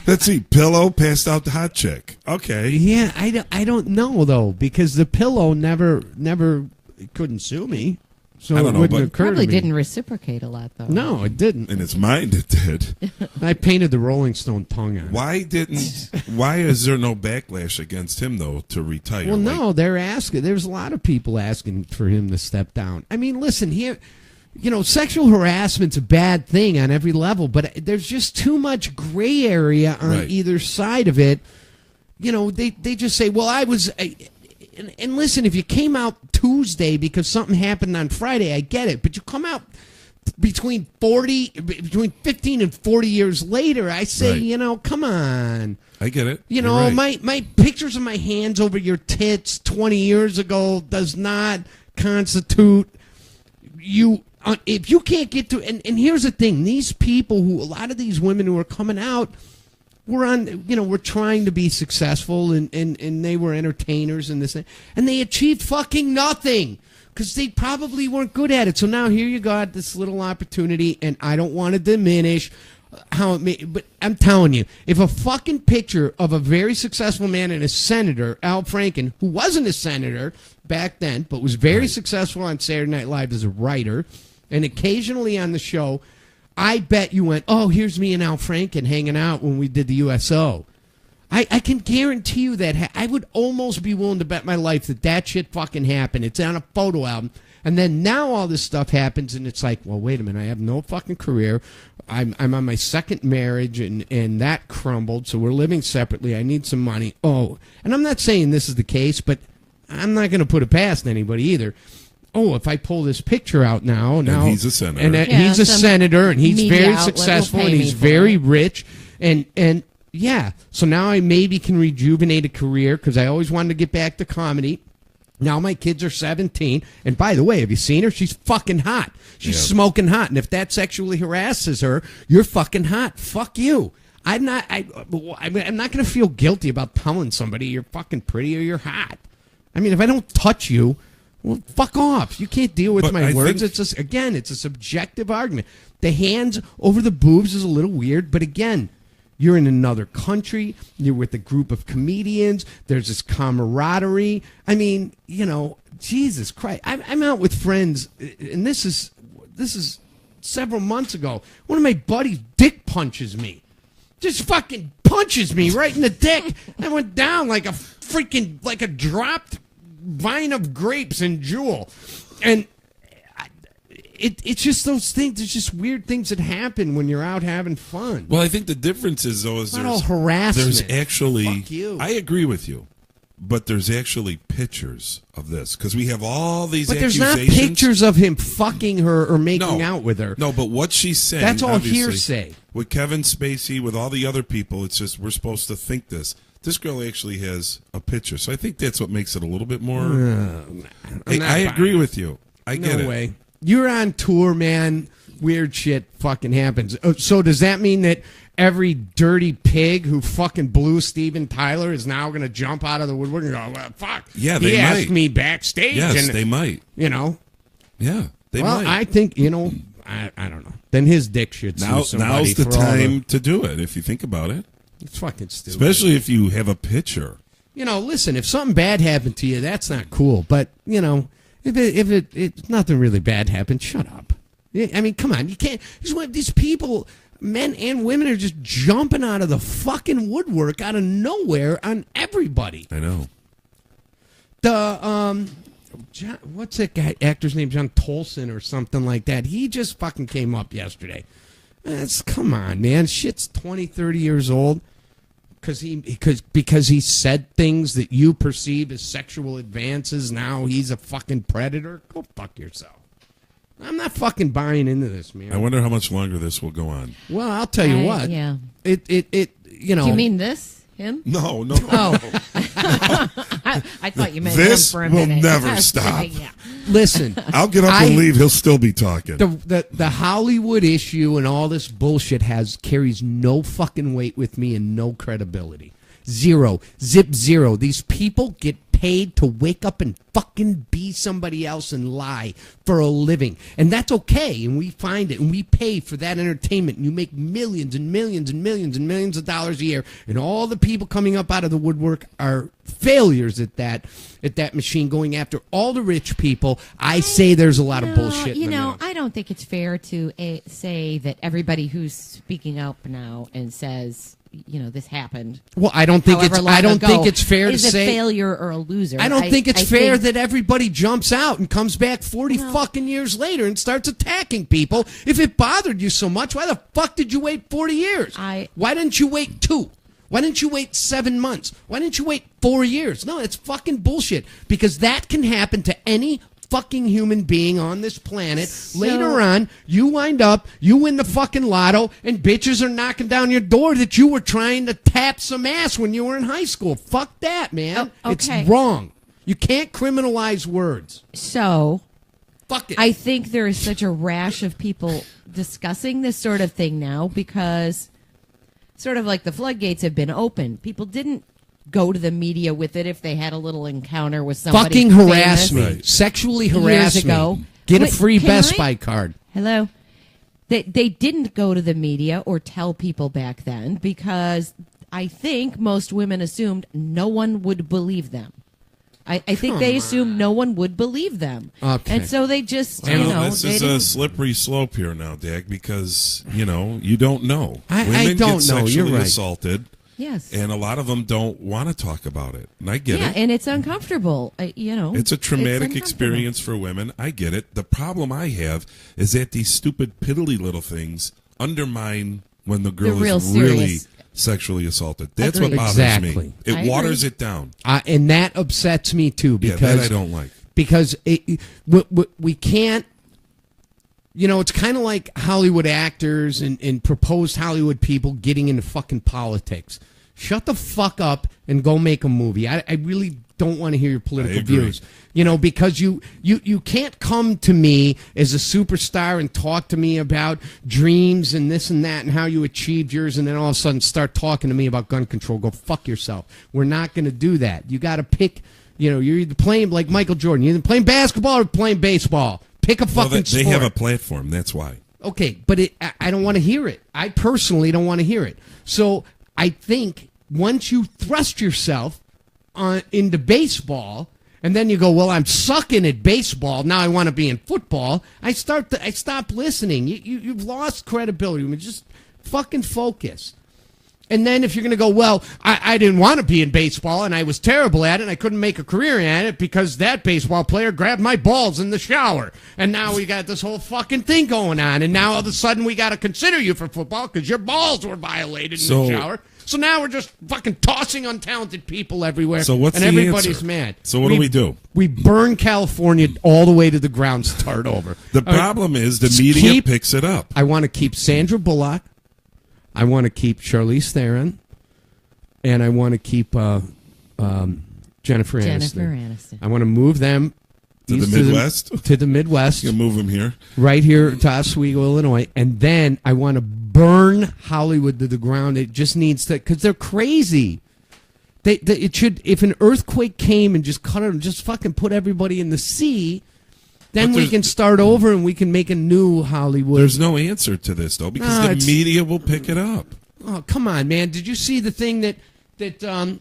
Let's see. Pillow passed out the hot chick. Okay. Yeah, I don't know, though, because the pillow never couldn't sue me. So I don't it know, wouldn't but occur Probably to me. didn't reciprocate a lot, though. No, it didn't. In its mind, it did. I painted the Rolling Stone tongue on it. Why is there no backlash against him, though, to retire? Well, no, they're asking. There's a lot of people asking for him to step down. I mean, listen, here, sexual harassment's a bad thing on every level, but there's just too much gray area on either side of it. They just say, well, I was... And listen, if you came out Tuesday because something happened on Friday, I get it. But you come out between 15 and 40 years later, I say, come on. I get it. My pictures of my hands over your tits 20 years ago does not constitute you. If you can't get to, and here's the thing, these people a lot of these women who are coming out, we're trying to be successful and they were entertainers and this, and they achieved fucking nothing because they probably weren't good at it. So now here you got this little opportunity, and I don't want to diminish how it may, but I'm telling you, if a fucking picture of a very successful man and a senator, Al Franken, who wasn't a senator back then, but was very successful on Saturday Night Live as a writer and occasionally on the show, I bet you went, oh, here's me and Al Franken hanging out when we did the USO. I can guarantee you that I would almost be willing to bet my life that shit fucking happened. It's on a photo album. And then now all this stuff happens, and it's like, well, wait a minute, I have no fucking career. I'm on my second marriage, and that crumbled, so we're living separately. I need some money. Oh, and I'm not saying this is the case, but I'm not going to put it past anybody either. Oh, if I pull this picture out now, he's a senator, and he's a senator, and he's very successful, and he's very rich, and yeah. So now I maybe can rejuvenate a career because I always wanted to get back to comedy. Now my kids are 17, and by the way, have you seen her? She's fucking hot. She's smoking hot, and if that sexually harasses her, you're fucking hot. Fuck you. I'm not going to feel guilty about telling somebody you're fucking pretty or you're hot. I mean, if I don't touch you. Well, fuck off. You can't deal with my words. It's a subjective argument. The hands over the boobs is a little weird, but again, you're in another country. You're with a group of comedians. There's this camaraderie. I mean, Jesus Christ. I'm out with friends, and this is several months ago. One of my buddies dick punches me. Just fucking punches me right in the dick. I went down like a dropped vine of grapes and Jewel, and it's just those things. There's just weird things that happen when you're out having fun. Well, I think the difference is though not all harassment. There's actually, fuck you. I agree with you, but there's actually pictures of this because we have all these. But there's accusations. not pictures of him fucking her or making out with her. No, but what she's saying, that's all obviously, hearsay. With Kevin Spacey, with all the other people, it's just we're supposed to think this. This girl actually has a picture, so I think that's what makes it a little bit more. I agree with you. I get it. No way. You're on tour, man. Weird shit fucking happens. So does that mean that every dirty pig who fucking blew Steven Tyler is now going to jump out of the woodwork and go, well, fuck? Yeah, he they asked might. me backstage. Yes, and, they might. Yeah, they might. I think I don't know. Then his dick should sue somebody. Now's the for all time to do it. If you think about it. It's fucking stupid. Especially if you have a picture. Listen, if something bad happened to you, that's not cool. But, if nothing really bad happened, shut up. I mean, come on. You can't. These people, men and women, are just jumping out of the fucking woodwork out of nowhere on everybody. I know. The what's that guy actor's name? John Tolson or something like that. He just fucking came up yesterday. Come on, man. Shit's 20, 30 years old because he said things that you perceive as sexual advances. Now he's a fucking predator. Go fuck yourself. I'm not fucking buying into this, man. I wonder how much longer this will go on. Well, I'll tell you what. Yeah. It you know. Do you mean this? Him? No. Oh. I thought you meant this him for a will minute. never stop. Yeah. Listen, I'll get up and leave. He'll still be talking. The Hollywood issue and all this bullshit carries no fucking weight with me and no credibility. Zero. Zip zero. These people get paid to wake up and fucking be somebody else and lie for a living. And that's okay. And we find it and we pay for that entertainment. And you make millions and millions and millions and millions of dollars a year. And all the people coming up out of the woodwork are failures at that machine, going after all the rich people. I say there's a lot of bullshit. I don't think it's fair to say that everybody who's speaking up now and says, this happened. Well, I don't think it's fair to say a failure or a loser. I don't think it's fair that everybody jumps out and comes back 40 fucking years later and starts attacking people. If it bothered you so much, why the fuck did you wait 40 years? Why didn't you wait 2? Why didn't you wait 7 months? Why didn't you wait 4 years? No, it's fucking bullshit because that can happen to any fucking human being on this planet. Later on, you win the fucking lotto, and bitches are knocking down your door that you were trying to tap some ass when you were in high school. Fuck that, man. Oh, okay. It's wrong. You can't criminalize words. So, fuck it. I think there is such a rash of people discussing this sort of thing now because sort of like the floodgates have been open. People didn't go to the media with it if they had a little encounter with somebody fucking harass me. Right. Sexually harass years ago. me. Get a free Best Buy card. Hello. They didn't go to the media or tell people back then because I think most women assumed no one would believe them. I think they assumed no one would believe them. Okay. And so they just, this is a slippery slope here now, Dag, because, you don't know. I don't get know. Sexually You're right. assaulted. Yes. And a lot of them don't want to talk about it. And I get it. Yeah, and it's uncomfortable. It's a traumatic experience for women. I get it. The problem I have is that these stupid, piddly little things undermine when the girl is really sexually assaulted. That's what bothers me. It waters it down. And that upsets me, too. Because that I don't like. Because we can't... it's kind of like Hollywood actors and proposed Hollywood people getting into fucking politics. Shut the fuck up and go make a movie. I really don't want to hear your political views. Because you can't come to me as a superstar and talk to me about dreams and this and that and how you achieved yours and then all of a sudden start talking to me about gun control. Go fuck yourself. We're not going to do that. You got to pick, you're either playing like Michael Jordan. You're either playing basketball or playing baseball. Pick a fucking sport. They have a platform. That's why. Okay, but I don't want to hear it. I personally don't want to hear it. So I think once you thrust yourself into baseball, and then you go, well, I'm sucking at baseball. Now I want to be in football. I stop listening. You've lost credibility. I mean, just fucking focus. And then if you're going to go, well, I didn't want to be in baseball, and I was terrible at it, and I couldn't make a career at it because that baseball player grabbed my balls in the shower. And now we got this whole fucking thing going on, and now all of a sudden we got to consider you for football because your balls were violated in the shower. So now we're just fucking tossing untalented people everywhere, so what's and the everybody's answer? mad. So what do we do? We burn California all the way to the ground, start over. The problem is the media picks it up. I want to keep Sandra Bullock. I want to keep Charlize Theron, and I want to keep Jennifer Aniston. I want to move them to the Midwest. To the Midwest. You move them here, right here to Oswego, Illinois, and then I want to burn Hollywood to the ground. It just needs to, because they're crazy. It should. If an earthquake came and just cut it, just fucking put everybody in the sea. Then we can start over and we can make a new Hollywood. There's no answer to this, though, because the media will pick it up. Oh, come on, man. Did you see the thing that the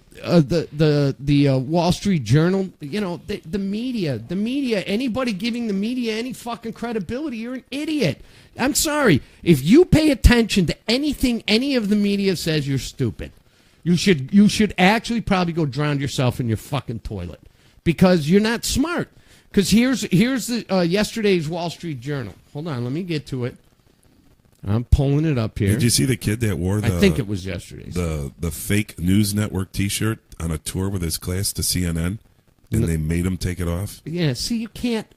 Wall Street Journal, the media, anybody giving the media any fucking credibility, you're an idiot. I'm sorry. If you pay attention to anything any of the media says, you're stupid. You should actually probably go drown yourself in your fucking toilet because you're not smart. Because here's the yesterday's Wall Street Journal. Hold on, let me get to it. I'm pulling it up here. Did you see the kid that wore I think it was yesterday's. the fake news network T-shirt on a tour with his class to CNN, and they made him take it off? Yeah, see, you can't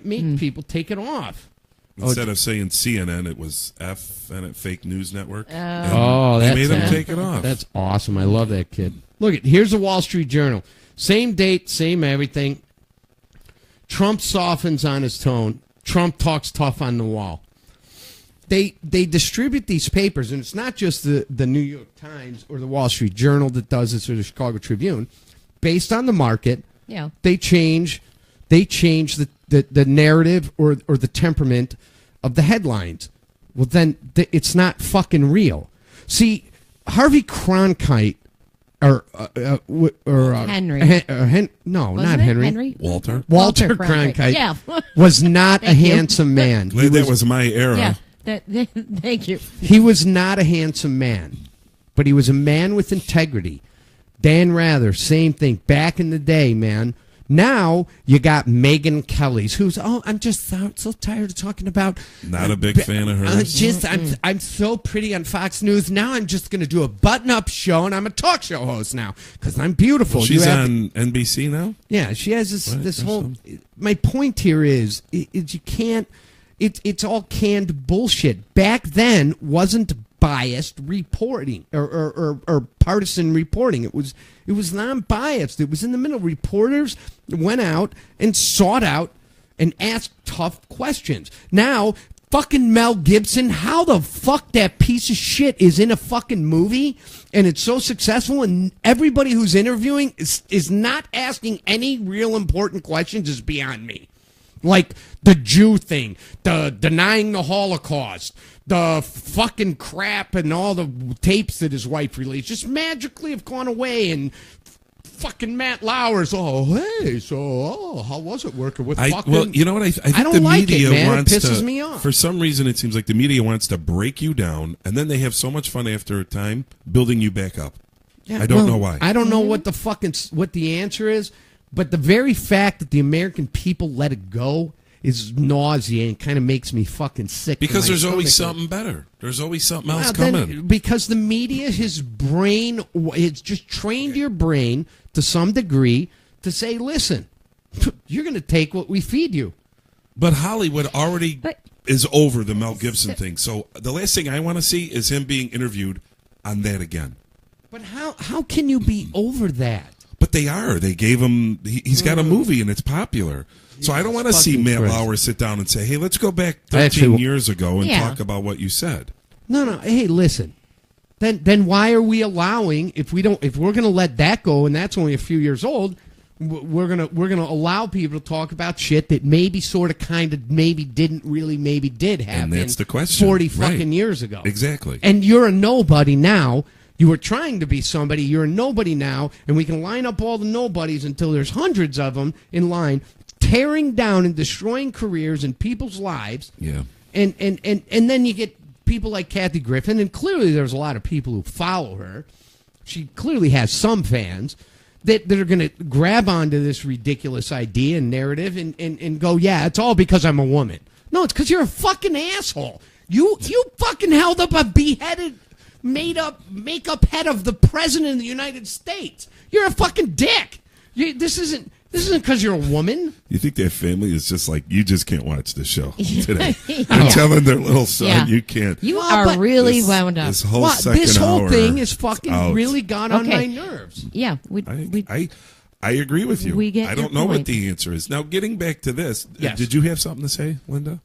make people take it off. Instead of saying CNN, it was F and fake news network. Oh, they made him take it off. That's awesome. I love that kid. Look, here's the Wall Street Journal. Same date, same everything. Trump softens on his tone. Trump talks tough on the wall. They distribute these papers, and it's not just the New York Times or the Wall Street Journal that does this, or the Chicago Tribune. Based on the market, they change the narrative or the temperament of the headlines. Well, then it's not fucking real. See, Harvey Cronkite or Henry. No, Wasn't not it Henry. Henry? Walter Cronkite. Yeah. Was not a handsome man. Glad that was my era. Yeah. Thank you. He was not a handsome man, but he was a man with integrity. Dan Rather, same thing. Back in the day, man. Now you got Megyn Kelly's, who's I'm just so tired of talking about. Not a big fan of hers. I'm so pretty on Fox News. Now I'm just going to do a button-up show, and I'm a talk show host now because I'm beautiful. Well, she's on NBC now. Yeah, she has this whole. My point here is you can't. It's all canned bullshit. Back then wasn't biased reporting or partisan reporting. It was non-biased. It was in the middle. Reporters went out and sought out and asked tough questions. Now, fucking Mel Gibson, how the fuck that piece of shit is in a fucking movie and it's so successful and everybody who's interviewing is not asking any real important questions is beyond me. Like the Jew thing, the denying the Holocaust, the fucking crap and all the tapes that his wife released just magically have gone away. And fucking Matt Lauer's, how was it working with fucking... Well, you know what? I think don't the like media it, man. wants It pisses to... me off. For some reason, it seems like the media wants to break you down, and then they have so much fun after a time building you back up. Yeah, I don't know why. I don't know what the answer is, but the very fact that the American people let it go is nauseating. Kind of makes me fucking sick. Because there's always stomach. something better. There's always something else Then, coming. because the media, his brain, it's just trained your brain to some degree to say, listen, you're going to take what we feed you. But Hollywood already is over the Mel Gibson thing. So the last thing I want to see is him being interviewed on that again. But how can you be over that? But they are. They gave him... He's got a movie and it's popular. So I don't want to see Matt Lauer sit down and say, hey, let's go back 13 years ago and talk about what you said. No. Hey, listen. Then why are we allowing, if we're going to let that go and that's only a few years old, we're going to allow people to talk about shit that maybe sort of kind of maybe didn't really maybe did happen. And that's the question. 40 fucking years ago. Exactly. And you're a nobody now. You were trying to be somebody. You're a nobody now, and we can line up all the nobodies until there's hundreds of them in line, tearing down and destroying careers and people's lives. Yeah. And then you get people like Kathy Griffin, and clearly there's a lot of people who follow her. She clearly has some fans that are going to grab onto this ridiculous idea and narrative and go, yeah, it's all because I'm a woman. No, it's because you're a fucking asshole. You fucking held up a beheaded... make-up head of the president of the United States. You're a fucking dick. This isn't because you're a woman. You think their family is just like, you just can't watch this show today. They're telling their little son, you can't. You are really wound up. This whole second this whole hour thing is fucking out. really got on my nerves. Yeah. I agree with you. We get I don't your know what point. the answer is. Now, getting back to this, Yes. did you have something to say, Linda?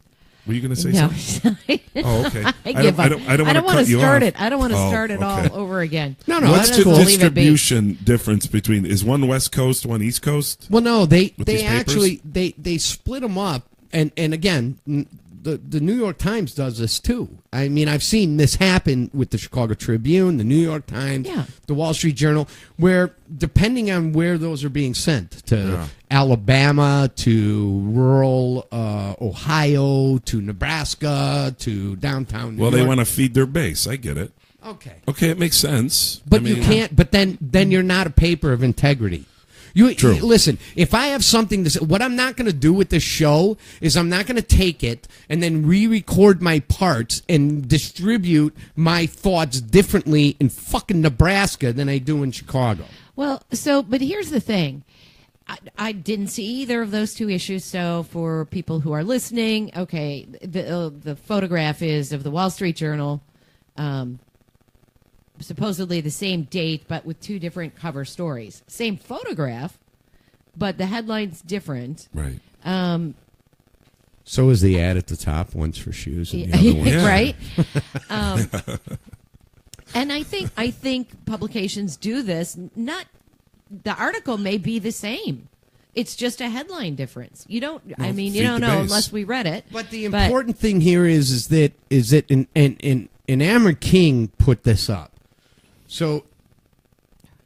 Were you going to say No. something? Oh, okay. I give up. I don't want to start off. it. I don't want to start it okay. all over again. No, What's that's the cool. distribution difference between, is one West Coast, one East Coast? Well, no, they these actually they split them up, and again, the New York Times does this too. I mean, I've seen this happen with the Chicago Tribune, the New York Times, the Wall Street Journal, where depending on where those are being sent to Alabama, to rural Ohio, to Nebraska, to downtown New Well, York. they want to feed their base. I get it. Okay. Okay, it makes sense. But I mean, you can't. But then you're not a paper of integrity. True. Listen, if I have something to say, what I'm not going to do with this show is I'm not going to take it and then re-record my parts and distribute my thoughts differently in fucking Nebraska than I do in Chicago. Well, but here's the thing. I didn't see either of those two issues. So for people who are listening, okay, the photograph is of the Wall Street Journal, supposedly the same date, but with two different cover stories. Same photograph, but the headline's different. Right. So is the ad at the top. One's for shoes and the other one's right. And I think publications do this. Not the article may be the same. It's just a headline difference. You don't. Well, I mean, you don't know base. unless we read it. But the important thing here is that and Amber King put this up. So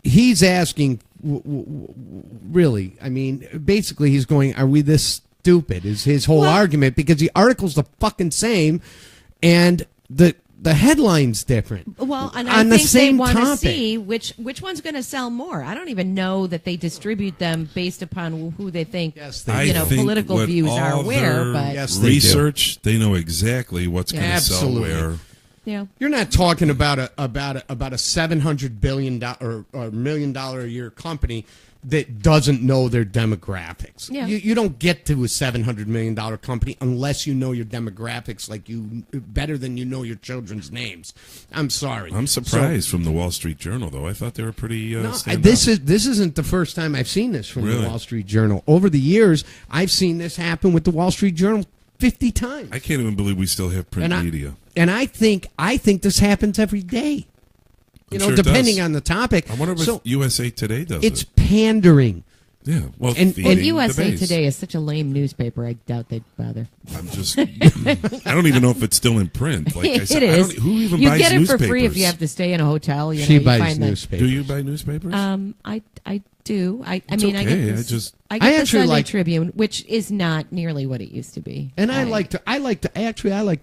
he's asking, really, I mean, basically he's going, are we this stupid? Is his whole argument, because the article's the fucking same and the headline's different. Well, and on I the think same they want to topic. see which one's going to sell more. I don't even know that they distribute them based upon who they think, political views are where. But research, they know exactly what's going to sell where. Yeah. You're not talking about a $700 billion or $1 million a year company that doesn't know their demographics. Yeah. You don't get to a $700 million company unless you know your demographics better than you know your children's names. I'm sorry. I'm surprised from the Wall Street Journal, though. I thought they were pretty. This isn't the first time I've seen this from the Wall Street Journal. Over the years, I've seen this happen with the Wall Street Journal 50 times. I can't even believe we still have print media. And I think this happens every day. You know, depending on the topic. I wonder if USA Today does it's pandering. Yeah, well, and USA Today is such a lame newspaper. I doubt they'd bother. I'm just. I don't even know if it's still in print. Like I said, it is. who even you buys get it newspapers? for free if you have to stay in a hotel. You know, she buys newspapers. Do you buy newspapers? I do. I It's mean, okay. I get the actually Sunday like Tribune, which is not nearly what it used to be. And I like to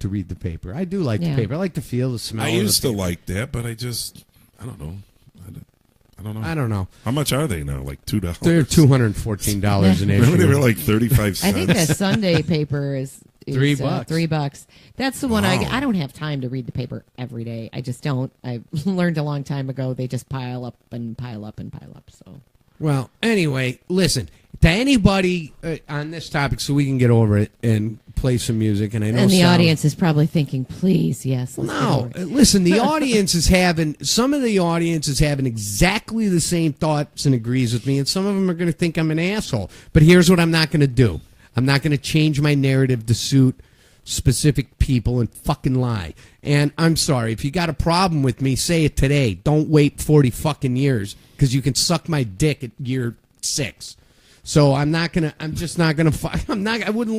read the paper. I do like the paper. I like to feel the smell. I of used the to paper. like that, but I don't know. I don't know. How much are they now? Like $2? They're $214 an issue. Remember they were like 35 cents. I think the Sunday paper is $3. $3. That's the one I don't have time to read the paper every day. I just don't. I learned a long time ago they just pile up and pile up and pile up. So. Well, anyway, listen, to anybody on this topic, so we can get over it and play some music. And I know the audience is probably thinking, please, yes. No, listen, the audience is having exactly the same thoughts and agrees with me, and some of them are going to think I'm an asshole. But here's what I'm not going to do. I'm not going to change my narrative to suit specific people and fucking lie. And I'm sorry, if you got a problem with me, say it today. Don't wait 40 fucking years, because you can suck my dick at year 6. So I wouldn't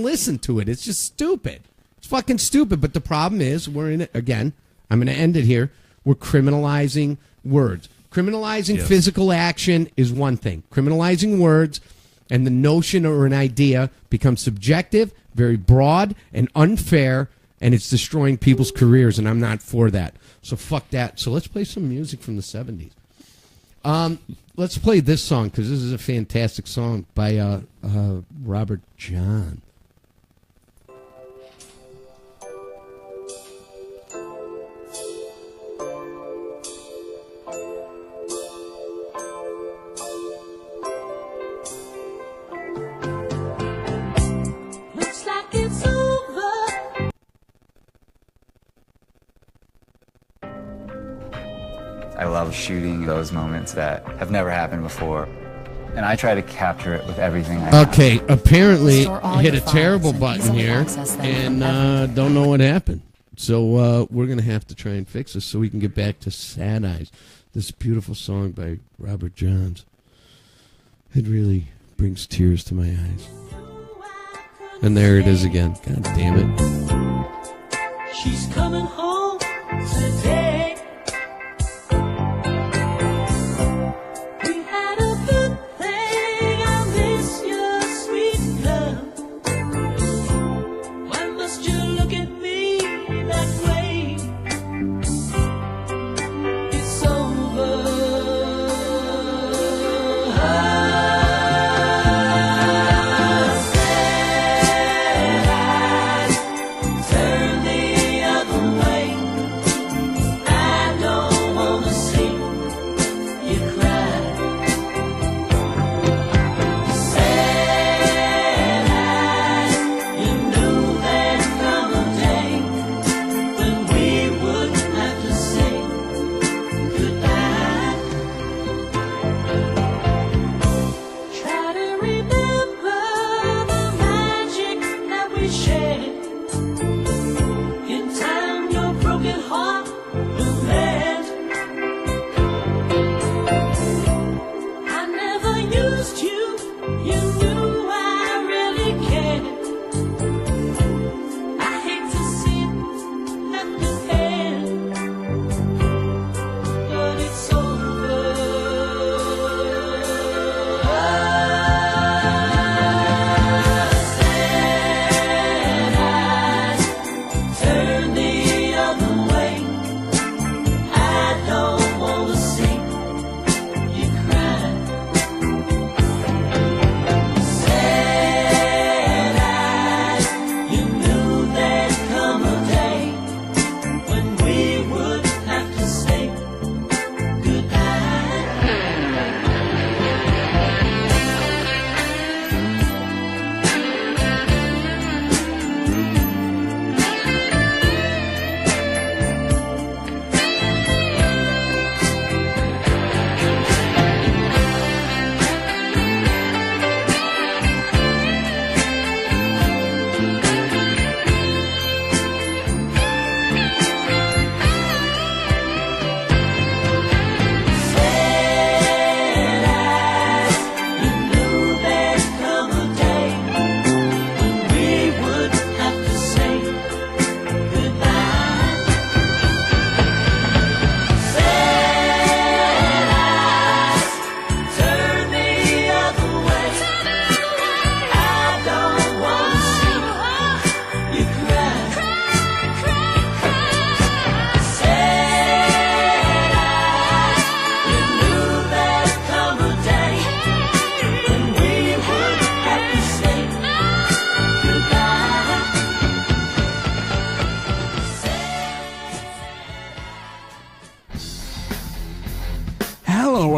listen to it. It's just stupid. It's fucking stupid. But the problem is, we're in it again. I'm going to end it here. We're criminalizing words. Criminalizing physical action is one thing. Criminalizing words and the notion or an idea becomes subjective, very broad and unfair, and it's destroying people's careers, and I'm not for that. So fuck that. So let's play some music from the 70s. Let's play this song, because this is a fantastic song by Robert John. Looks like it's over. I love shooting those moments that have never happened before. And I try to capture it with everything I have. Okay, apparently Store all hit your a terrible files and button easily here access them and don't know what happened. So we're going to have to try and fix this so we can get back to Sad Eyes, this beautiful song by Robert Johns. It really brings tears to my eyes. And there it is again. God damn it. She's coming home today. We had a good thing. I miss your sweet love. Why must you look at me that way? It's over.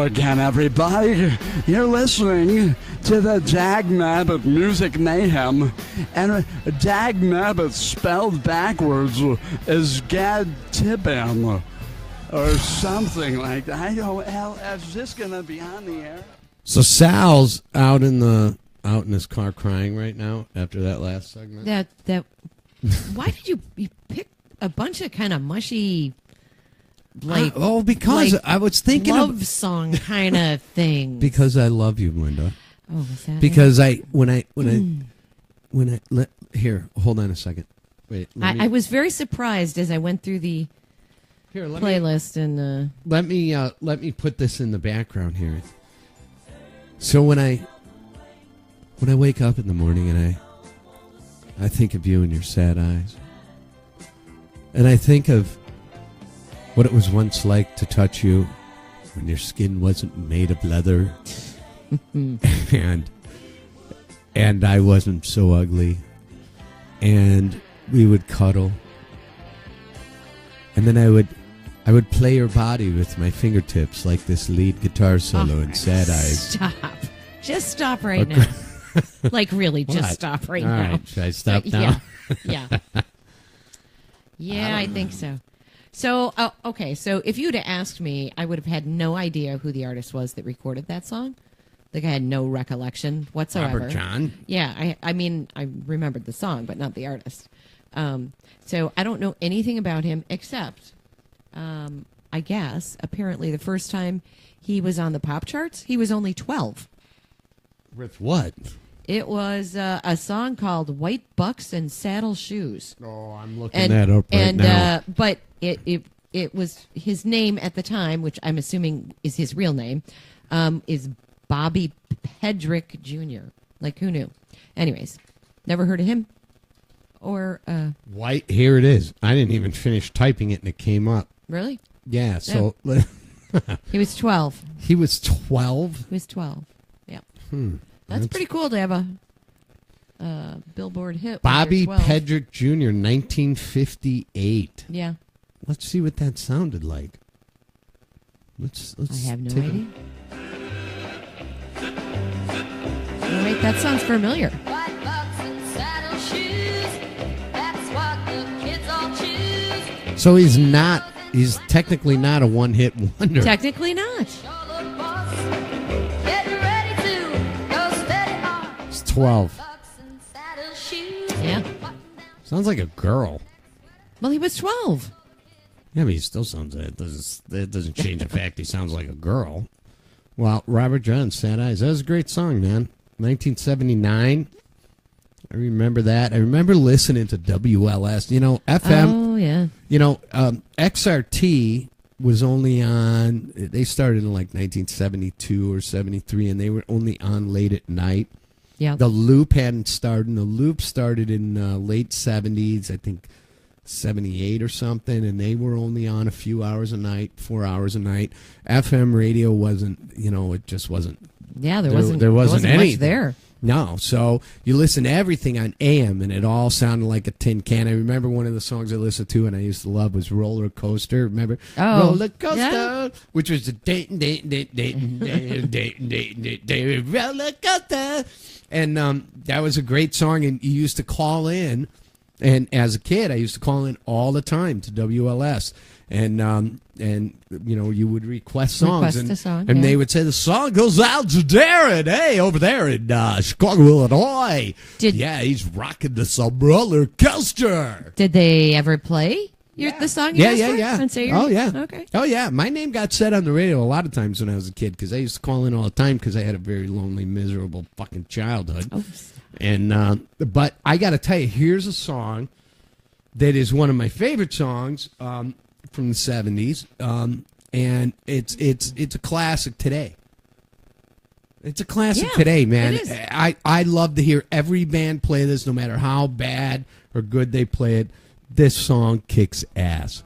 again, everybody. You're listening to the Dag-Nabit Music Mayhem. And Dag-Nabit spelled backwards is Gad Tibben or something like that. I don't know. Is this going to be on the air? So Sal's out in his car crying right now after that last segment. That. Why did you pick a bunch of kind of mushy, like because I was thinking love song kind of thing. Because I love you, Linda. Oh, was that because it? Here, hold on a second. Wait, I was very surprised as I went through the playlist and let me put this in the background here. So when I wake up in the morning and I think of you and your sad eyes, and I think of what it was once like to touch you when your skin wasn't made of leather, and I wasn't so ugly, and we would cuddle, and then I would play your body with my fingertips like this lead guitar solo in Sad Eyes. Stop. Just stop right now. Like, really, just stop right All now. right, should I stop now? Yeah. Yeah, I think so. So, okay, so if you'd have asked me, I would have had no idea who the artist was that recorded that song. Like, I had no recollection whatsoever. Robert John? Yeah, I mean, I remembered the song, but not the artist. So I don't know anything about him except, I guess, apparently the first time he was on the pop charts, he was only 12. With what? It was a song called White Bucks and Saddle Shoes. Oh, I'm looking that up right now. But it was his name at the time, which I'm assuming is his real name, is Bobby Pedrick Jr. Like, who knew? Anyways, never heard of him. Or White. Here it is. I didn't even finish typing it, and it came up. Really? Yeah. So he was 12. He was 12. He was 12. Yeah. That's pretty cool to have a Billboard hit. Bobby when you're 12. Pedrick Jr., 1958. Yeah. Let's see what that sounded like. Let's. I have no idea. Oh, wait, that sounds familiar. White bucks and saddle shoes, that's what the kids all choose. So he's technically not a one-hit wonder. Technically not. Getting ready to go steady on. He's 12. Yeah. Sounds like a girl. Well, he was 12. Yeah, but he still sounds that doesn't change the fact he sounds like a girl. Well, Robert John, Sad Eyes. That was a great song, man. 1979. I remember that. I remember listening to WLS. You know, FM. Oh, yeah. You know, XRT was only on, they started in like 1972 or 73, and they were only on late at night. Yeah. The Loop hadn't started. The Loop started in late 70s, I think 78 or something, and they were only on a few hours a night, 4 hours a night. FM radio wasn't, you know, it just wasn't. Yeah, there wasn't anything much there. No, so you listen to everything on AM, and it all sounded like a tin can. I remember one of the songs I listened to and I used to love was Roller Coaster. Remember? Oh, Roller Coaster, yeah. which was the Roller Coaster. And that was a great song, and you used to call in. And as a kid, I used to call in all the time to WLS. And you know, you would request songs, and they would say the song goes out to Darren, hey, over there in Chicago, Illinois. He's rocking the roller coaster. Did they ever play the song? Yeah. Oh yeah. Okay. Oh yeah. My name got said on the radio a lot of times when I was a kid because I used to call in all the time because I had a very lonely, miserable fucking childhood. Oh. And but I got to tell you, here's a song that is one of my favorite songs. From the 70s, and it's a classic today. It's a classic today, man. It is. I love to hear every band play this, no matter how bad or good they play it. This song kicks ass.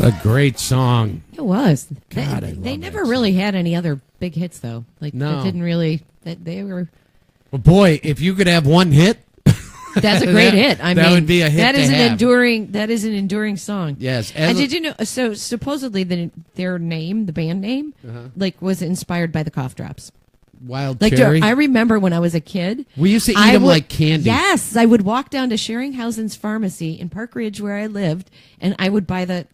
A great song. It was. God, They never really had any other big hits though. Like No. that didn't really. They were. Well, boy, if you could have one hit, That's a great hit. I mean, that would be a hit. That to is an have. enduring. That is an enduring song. Yes. And did you know? So supposedly their name, the band name, like was inspired by the cough drops. Wild Like cherry. I remember when I was a kid, We used to eat I them would- like candy. Yes, I would walk down to Sheringhausen's Pharmacy in Park Ridge where I lived, and I would buy the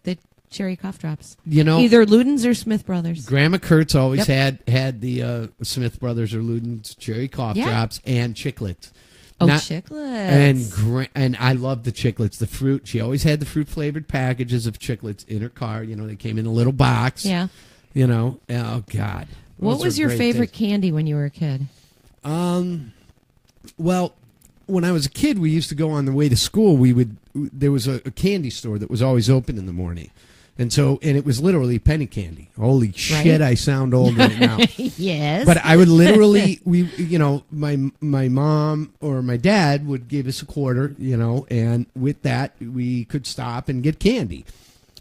cherry cough drops. You know, either Luden's or Smith Brothers. Grandma Kurtz always Yep. had the Smith Brothers or Luden's cherry cough Yeah. drops and chiclets. Oh, chiclets. And I love the chiclets. The fruit. She always had the fruit flavored packages of chiclets in her car. You know, they came in a little box. Yeah. You know. Oh God. What Those was were your great favorite days. candy when you were a kid? Well, when I was a kid, we used to go on the way to school. There was a candy store that was always open in the morning. And it was literally penny candy. Holy shit, I sound old right now. Yes. But I would literally, my mom or my dad would give us a quarter, and with that, we could stop and get candy.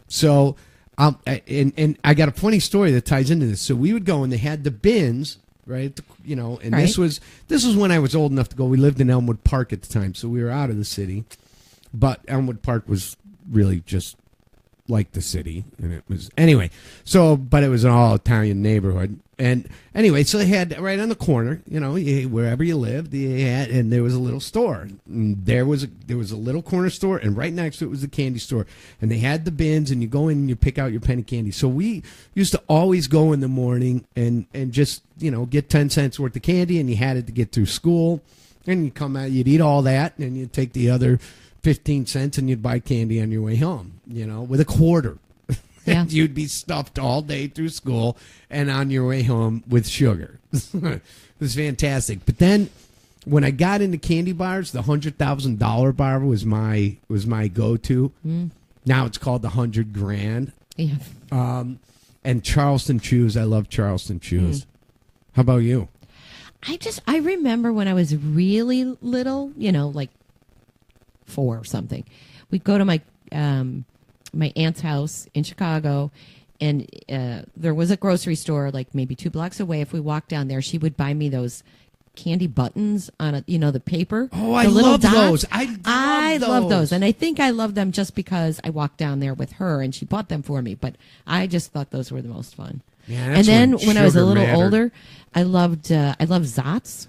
So, and I got a funny story that ties into this. So we would go and they had the bins, right? And Right. this was when I was old enough to go. We lived in Elmwood Park at the time, so we were out of the city. But Elmwood Park was really just like the city, and it was but it was an all Italian neighborhood. And anyway, so they had right on the corner, wherever you lived, and there was a little store. And there was a little corner store, and right next to it was the candy store. And they had the bins, and you go in and you pick out your penny candy. So we used to always go in the morning and just get 10 cents worth of candy, and you had it to get through school. And you come out, you'd eat all that, and you'd take the other 15 cents and you'd buy candy on your way home, with a quarter. Yeah. You'd be stuffed all day through school and on your way home with sugar. It was fantastic. But then when I got into candy bars, the $100,000 bar was my go-to. Mm. Now it's called the $100,000. Yeah. And Charleston Chews. I love Charleston Chews. How about you? I remember when I was really little, like 4 or something. We'd go to my aunt's house in Chicago, and there was a grocery store like maybe 2 blocks away. If we walked down there, she would buy me those candy buttons on the paper. Oh, I the little love dots. those. I love those, and I think I love them just because I walked down there with her and she bought them for me. But I just thought those were the most fun. Yeah, and that's then when I was a sugar little mattered. older, I loved Zots.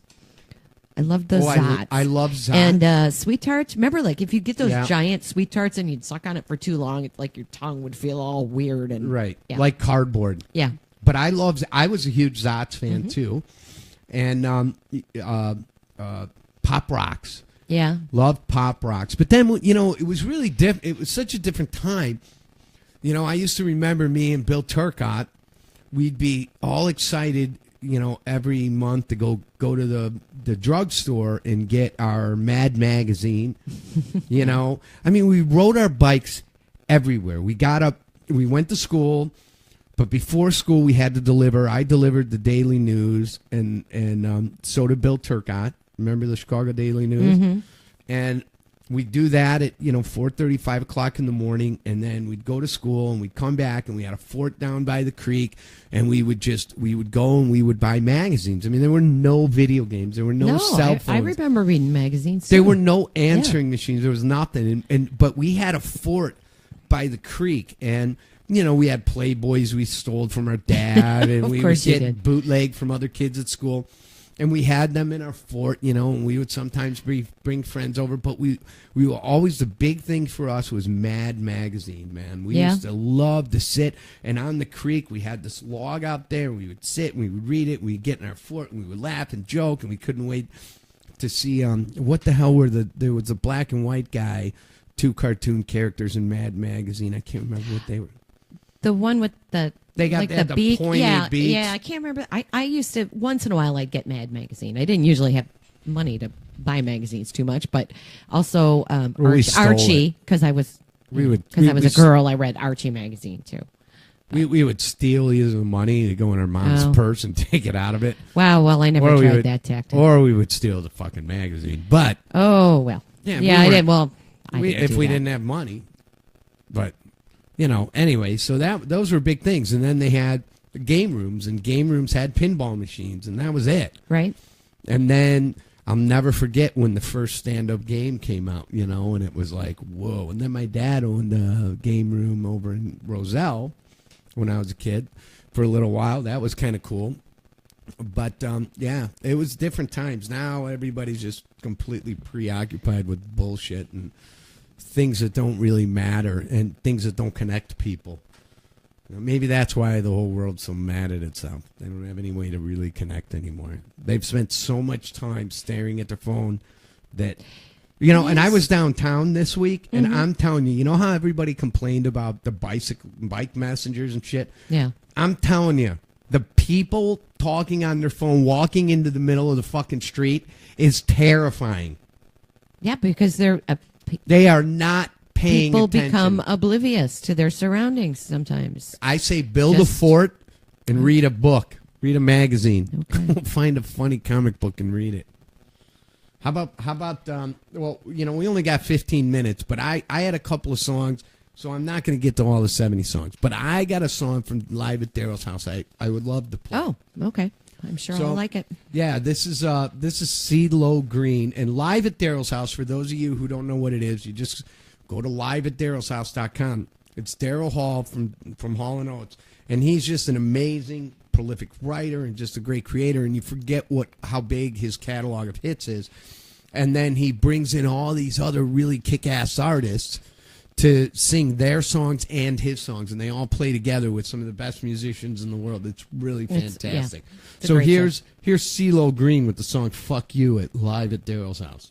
I loved the Zots. I love Zots. And Sweet Tarts. Remember, like, if you get those Yeah. giant Sweet Tarts and you'd suck on it for too long, it's like your tongue would feel all weird. And Right. yeah. Like cardboard. Yeah. But I was a huge Zots fan too. And Pop Rocks. Yeah. Loved Pop Rocks. But then, it was really different. It was such a different time. I used to remember me and Bill Turcotte, we'd be all excited, every month to go to the drugstore and get our Mad magazine. I mean, we rode our bikes everywhere. We got up, we went to school, but before school we had to deliver. I delivered the Daily News, and so did Bill Turcotte. Remember the Chicago Daily News? Mm-hmm. And we'd do that at 4:30, 5 o'clock in the morning, and then we'd go to school and we'd come back, and we had a fort down by the creek, and we would go and we would buy magazines. I mean, there were no video games, there were no cell phones. I remember reading magazines. There too. were no answering machines. There was nothing, but we had a fort by the creek, and we had Playboys we stole from our dad, and Of we would course you get did. bootleg from other kids at school. And we had them in our fort, and we would sometimes bring friends over. But we were always, the big thing for us was Mad magazine, man. We Yeah. used to love to sit, and on the creek we had this log out there. We would sit, and we would read it. We'd get in our fort, and we would laugh and joke, and we couldn't wait to see what the hell there was a black and white guy, 2 cartoon characters in Mad magazine. I can't remember what they were. The one with the They got like the beak. pointed Yeah, beaks. yeah. I can't remember. I used to once in a while I'd get Mad magazine. I didn't usually have money to buy magazines too much, but also We stole Archie because I was a girl. I read Archie magazine too. We would steal his money to go in our mom's Oh. purse and take it out of it. Wow. Well, I never Or we tried would- that tactic. Or we would steal the fucking magazine. But Oh well. Yeah, Yeah, we I were- did. Well, I if didn't do we that. didn't have money, but Anyway, so those were big things. And then they had game rooms, and game rooms had pinball machines, and that was it. Right. And then I'll never forget when the first stand-up game came out, and it was like, whoa. And then my dad owned a game room over in Roselle when I was a kid for a little while. That was kind of cool. But, yeah, it was different times. Now everybody's just completely preoccupied with bullshit and things that don't really matter and things that don't connect people. Maybe that's why the whole world's so mad at itself. They don't have any way to really connect anymore. They've spent so much time staring at their phone that, and I was downtown this week, and I'm telling you, how everybody complained about the bike messengers and shit? Yeah. I'm telling you, the people talking on their phone, walking into the middle of the fucking street is terrifying. Yeah, because they are not paying people attention. Become oblivious to their surroundings sometimes. I say build a fort and read a book. Read a magazine. Okay. Find a funny comic book and read it. How about we only got 15 minutes, but I had a couple of songs, so I'm not going to get to all the 70 songs. But I got a song from Live at Daryl's House I would love to play. Oh, okay. I'm sure I'll like it. Yeah, this is CeeLo Green, and Live at Daryl's House. For those of you who don't know what it is, you just go to liveatdarylshouse.com. It's Daryl Hall from Hall & Oates, and he's just an amazing, prolific writer and just a great creator. And you forget how big his catalog of hits is, and then he brings in all these other really kick-ass artists to sing their songs and his songs, and they all play together with some of the best musicians in the world. It's really fantastic. So here's CeeLo Green with the song "Fuck You" at Live at Daryl's House.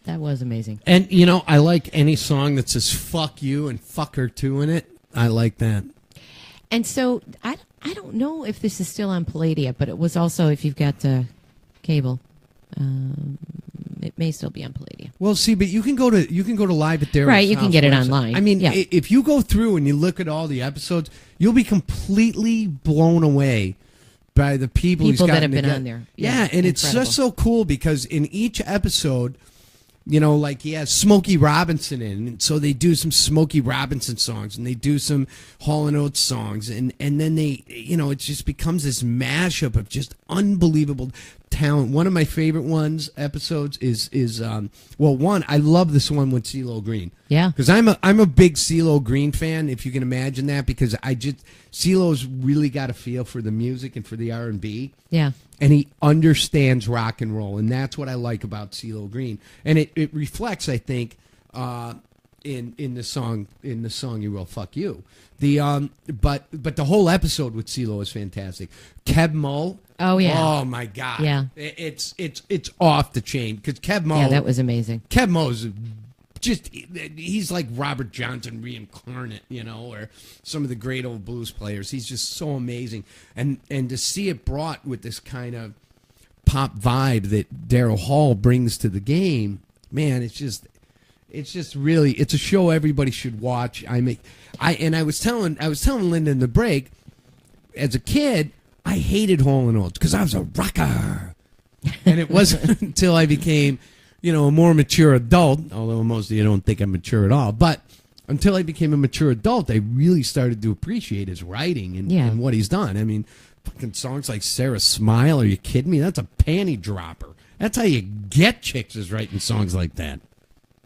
That was amazing. And, you know, I like any song that says fuck you and fuck her too in it. I like that. And so I don't know if this is still on Palladia, but it was also, if you've got cable, it may still be on Palladia. Well, see, but you can go to Live at Darren's Right, you can House get it website. online. I mean, Yeah. if you go through and you look at all the episodes, you'll be completely blown away by the people he's People that gotten have been together. on there. Yeah, Yeah, and it's incredible. just so cool because in each episode, you know, like he has Smokey Robinson in, and so they do some Smokey Robinson songs, and they do some Hall & Oates songs, and then they, you know, it just becomes this mashup of just unbelievable talent. One of my favorite episodes is one, I love this one with CeeLo Green. Yeah. Because I'm a big CeeLo Green fan, if you can imagine that, because CeeLo's really got a feel for the music and for the R&B. Yeah. And he understands rock and roll, and that's what I like about CeeLo Green. And it reflects, I think, in the song "You Will Fuck You." But the whole episode with CeeLo is fantastic. Kev Mo. Oh yeah. Oh my God. Yeah. It's off the chain because Kev Mo. Yeah, that was amazing. Kev Mo's he's like Robert Johnson reincarnate, you know, or some of the great old blues players. He's just so amazing. And to see it brought with this kind of pop vibe that Daryl Hall brings to the game, man, it's just really, it's a show everybody should watch. I was telling Linda in the break, as a kid, I hated Hall & Oates because I was a rocker. And it wasn't until I became, you know, a more mature adult, although most of you don't think I'm mature at all, but until I became a mature adult, I really started to appreciate his writing and what he's done. I mean, fucking songs like Sarah Smile, are you kidding me? That's a panty dropper. That's how you get chicks, is writing songs like that.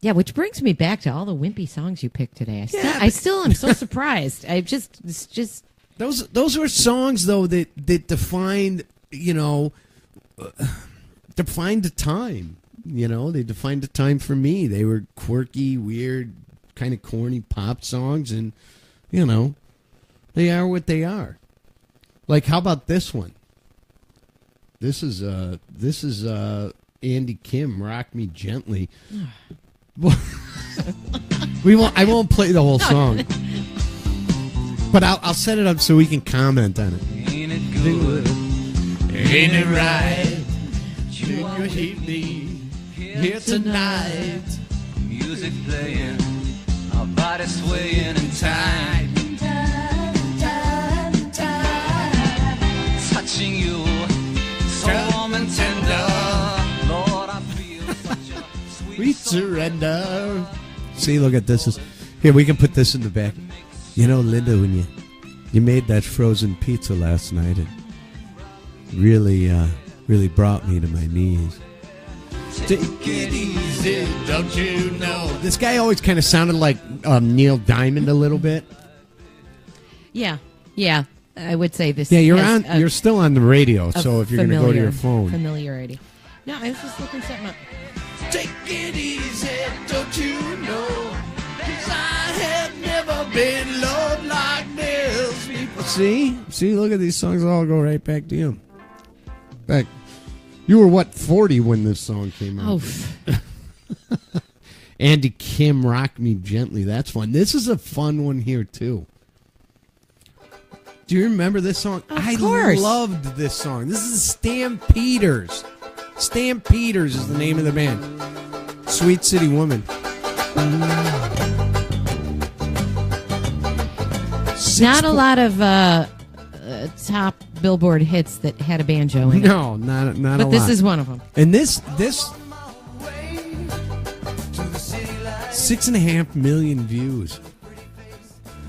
Yeah, which brings me back to all the wimpy songs you picked today. I still am so surprised. It's just those were songs though that defined, you know, defined the time. You know, they defined the time for me. They were quirky, weird, kind of corny pop songs, and you know, they are what they are. Like, how about this one? This is Andy Kim, "Rock Me Gently." I won't play the whole song, but I'll set it up so we can comment on it. Ain't it good? Ain't it right? You hate me here tonight. Music playing, our body swaying in time. Touching you, so warm and tender. Lord, I feel such a We surrender. See, look at this. Here, we can put this in the back. You know, Linda, when you made that frozen pizza last night, it really brought me to my knees. Take it easy, don't you know? This guy always kind of sounded like Neil Diamond a little bit. yeah. I would say this. Yeah, has you're still on the radio, so if you're going to go to your phone. Familiarity. No, I was just looking something up. take it easy, don't you know? 'Cause I have never been loved like this before. See, look at these songs all go right back to you. Back, you were what, 40 when this song came out? Oh. Andy Kim, "Rock Me Gently." That's fun. This is a fun one here too. Do you remember this song? Of course. I loved this song. This is Stampeders. Stampeders is the name of the band. Sweet City Woman. Not a lot of top Billboard hits that had a banjo in it. No, not a lot. But this is one of them. And this 6.5 million views.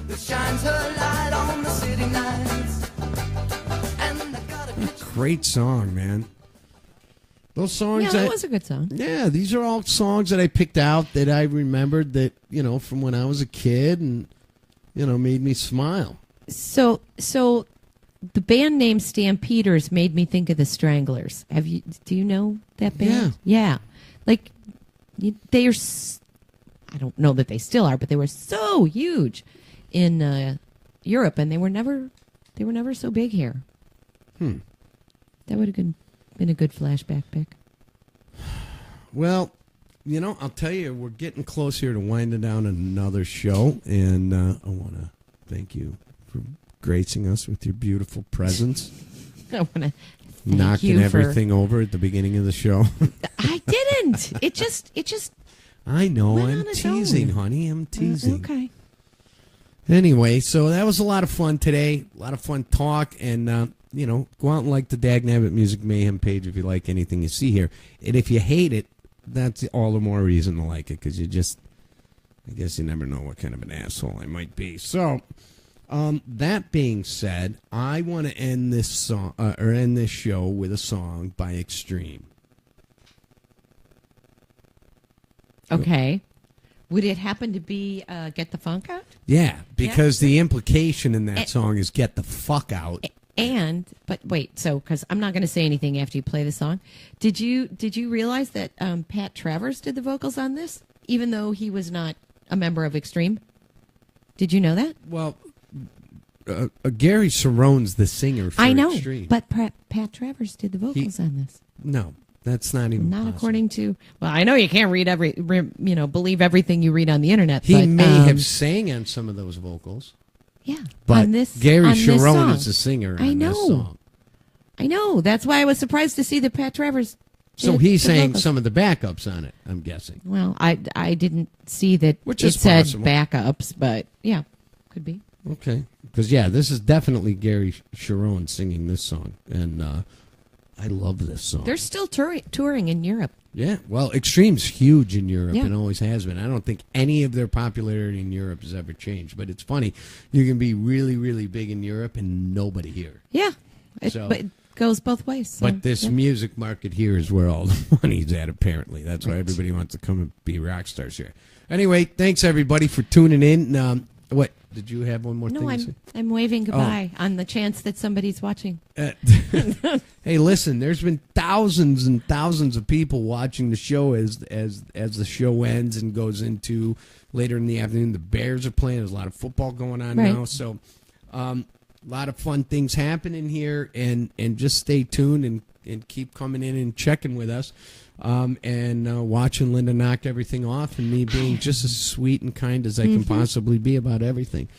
That shines her light on the city nights. Great song, man. Those songs. Yeah, that was a good song. Yeah, these are all songs that I picked out that I remembered that, from when I was a kid and, made me smile. So the band name Stampeders made me think of the Stranglers. Do you know that band? Yeah. Like, they are, I don't know that they still are, but they were so huge in Europe, and they were never so big here. That would have been a good flashback pick. Well, I'll tell you, we're getting close here to winding down another show, and I want to thank you for gracing us with your beautiful presence. I want to knocking everything over at the beginning of the show. I didn't. It just. I know. I'm teasing, honey. I'm teasing. Okay. Anyway, so that was a lot of fun today. A lot of fun talk, and go out and like the Dag-Nabit Music Mayhem page if you like anything you see here. And if you hate it, that's all the more reason to like it, because I guess you never know what kind of an asshole I might be. So, that being said, I want to end this song or end this show with a song by Extreme. Okay. Would it happen to be Get the Funk Out? Yeah, because the implication in that song is get the fuck out. But wait, because I'm not going to say anything after you play the song. Did you realize that Pat Travers did the vocals on this, even though he was not a member of Extreme? Did you know that? Well, Gary Sharon's the singer for Extreme. But Pat Travers did the vocals on this. No, that's not even possible. According to. Well, I know you can't read believe everything you read on the internet. He may have sang on some of those vocals. Yeah, but Gary Sharon is the singer on this song. I know. That's why I was surprised to see that Pat Travers. So he sang some of the backups on it, I'm guessing. Well, I didn't see that Which it is said possible. backups, but yeah, could be. Okay. Because, this is definitely Gary Sharon singing this song, and I love this song. They're still touring in Europe. Yeah, well, Extreme's huge in Europe Yeah. and always has been. I don't think any of their popularity in Europe has ever changed. But it's funny. You can be really, really big in Europe and nobody here. Yeah, but it goes both ways. So, but this music market here is where all the money's at, apparently. That's why everybody wants to come and be rock stars here. Anyway, thanks, everybody, for tuning in. What? Did you have one more thing to say? I'm waving goodbye on the chance that somebody's watching. Hey, listen, there's been thousands and thousands of people watching the show as the show ends and goes into later in the afternoon. The Bears are playing. There's a lot of football going on now. So a lot of fun things happening here. And just stay tuned and keep coming in and checking with us. And watching Linda knock everything off and me being just as sweet and kind as I can possibly be about everything.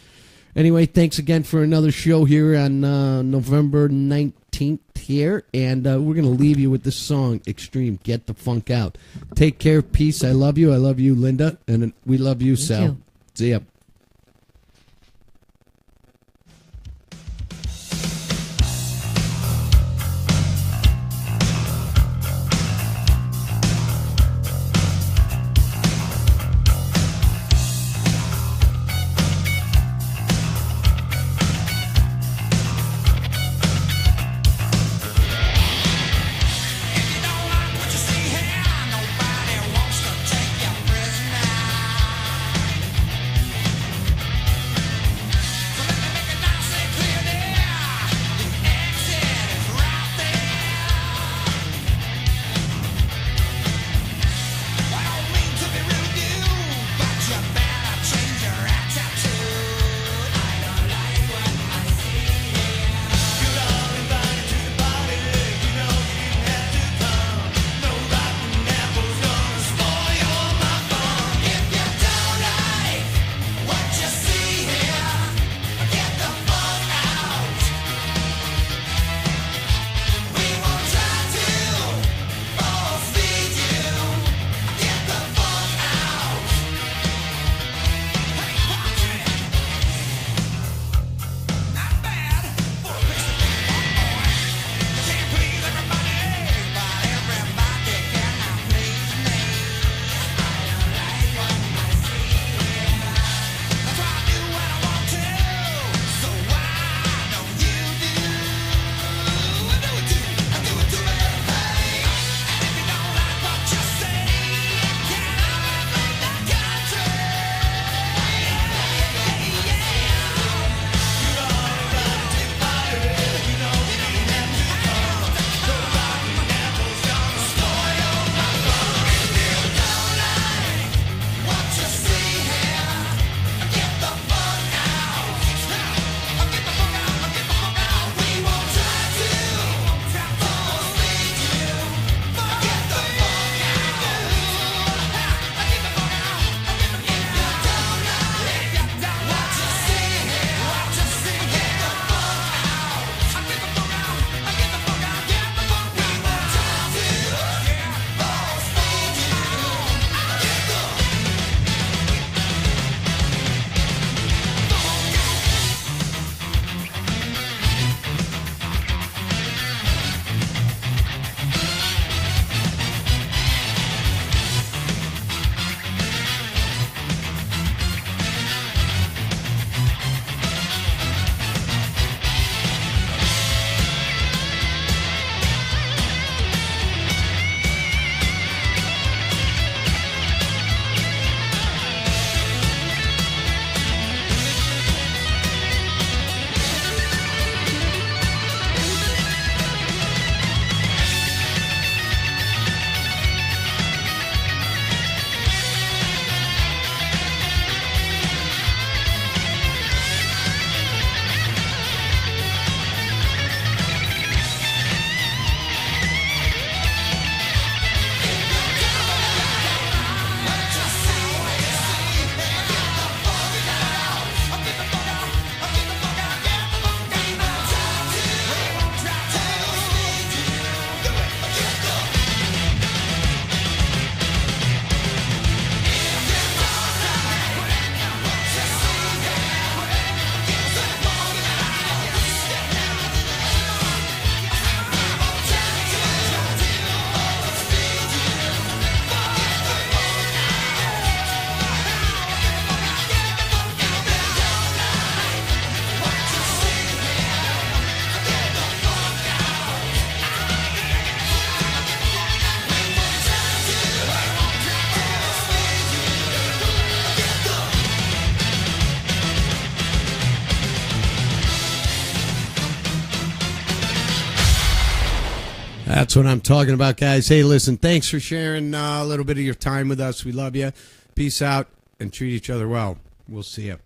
Anyway, thanks again for another show here on November 19th here. And we're going to leave you with this song, Extreme, Get the Funk Out. Take care. Peace. I love you. I love you, Linda. And we love you, Sal. See ya. Nobody wants to take your prisoner. That's what I'm talking about, guys. Hey, listen, thanks for sharing a little bit of your time with us. We love you. Peace out and treat each other well. We'll see you.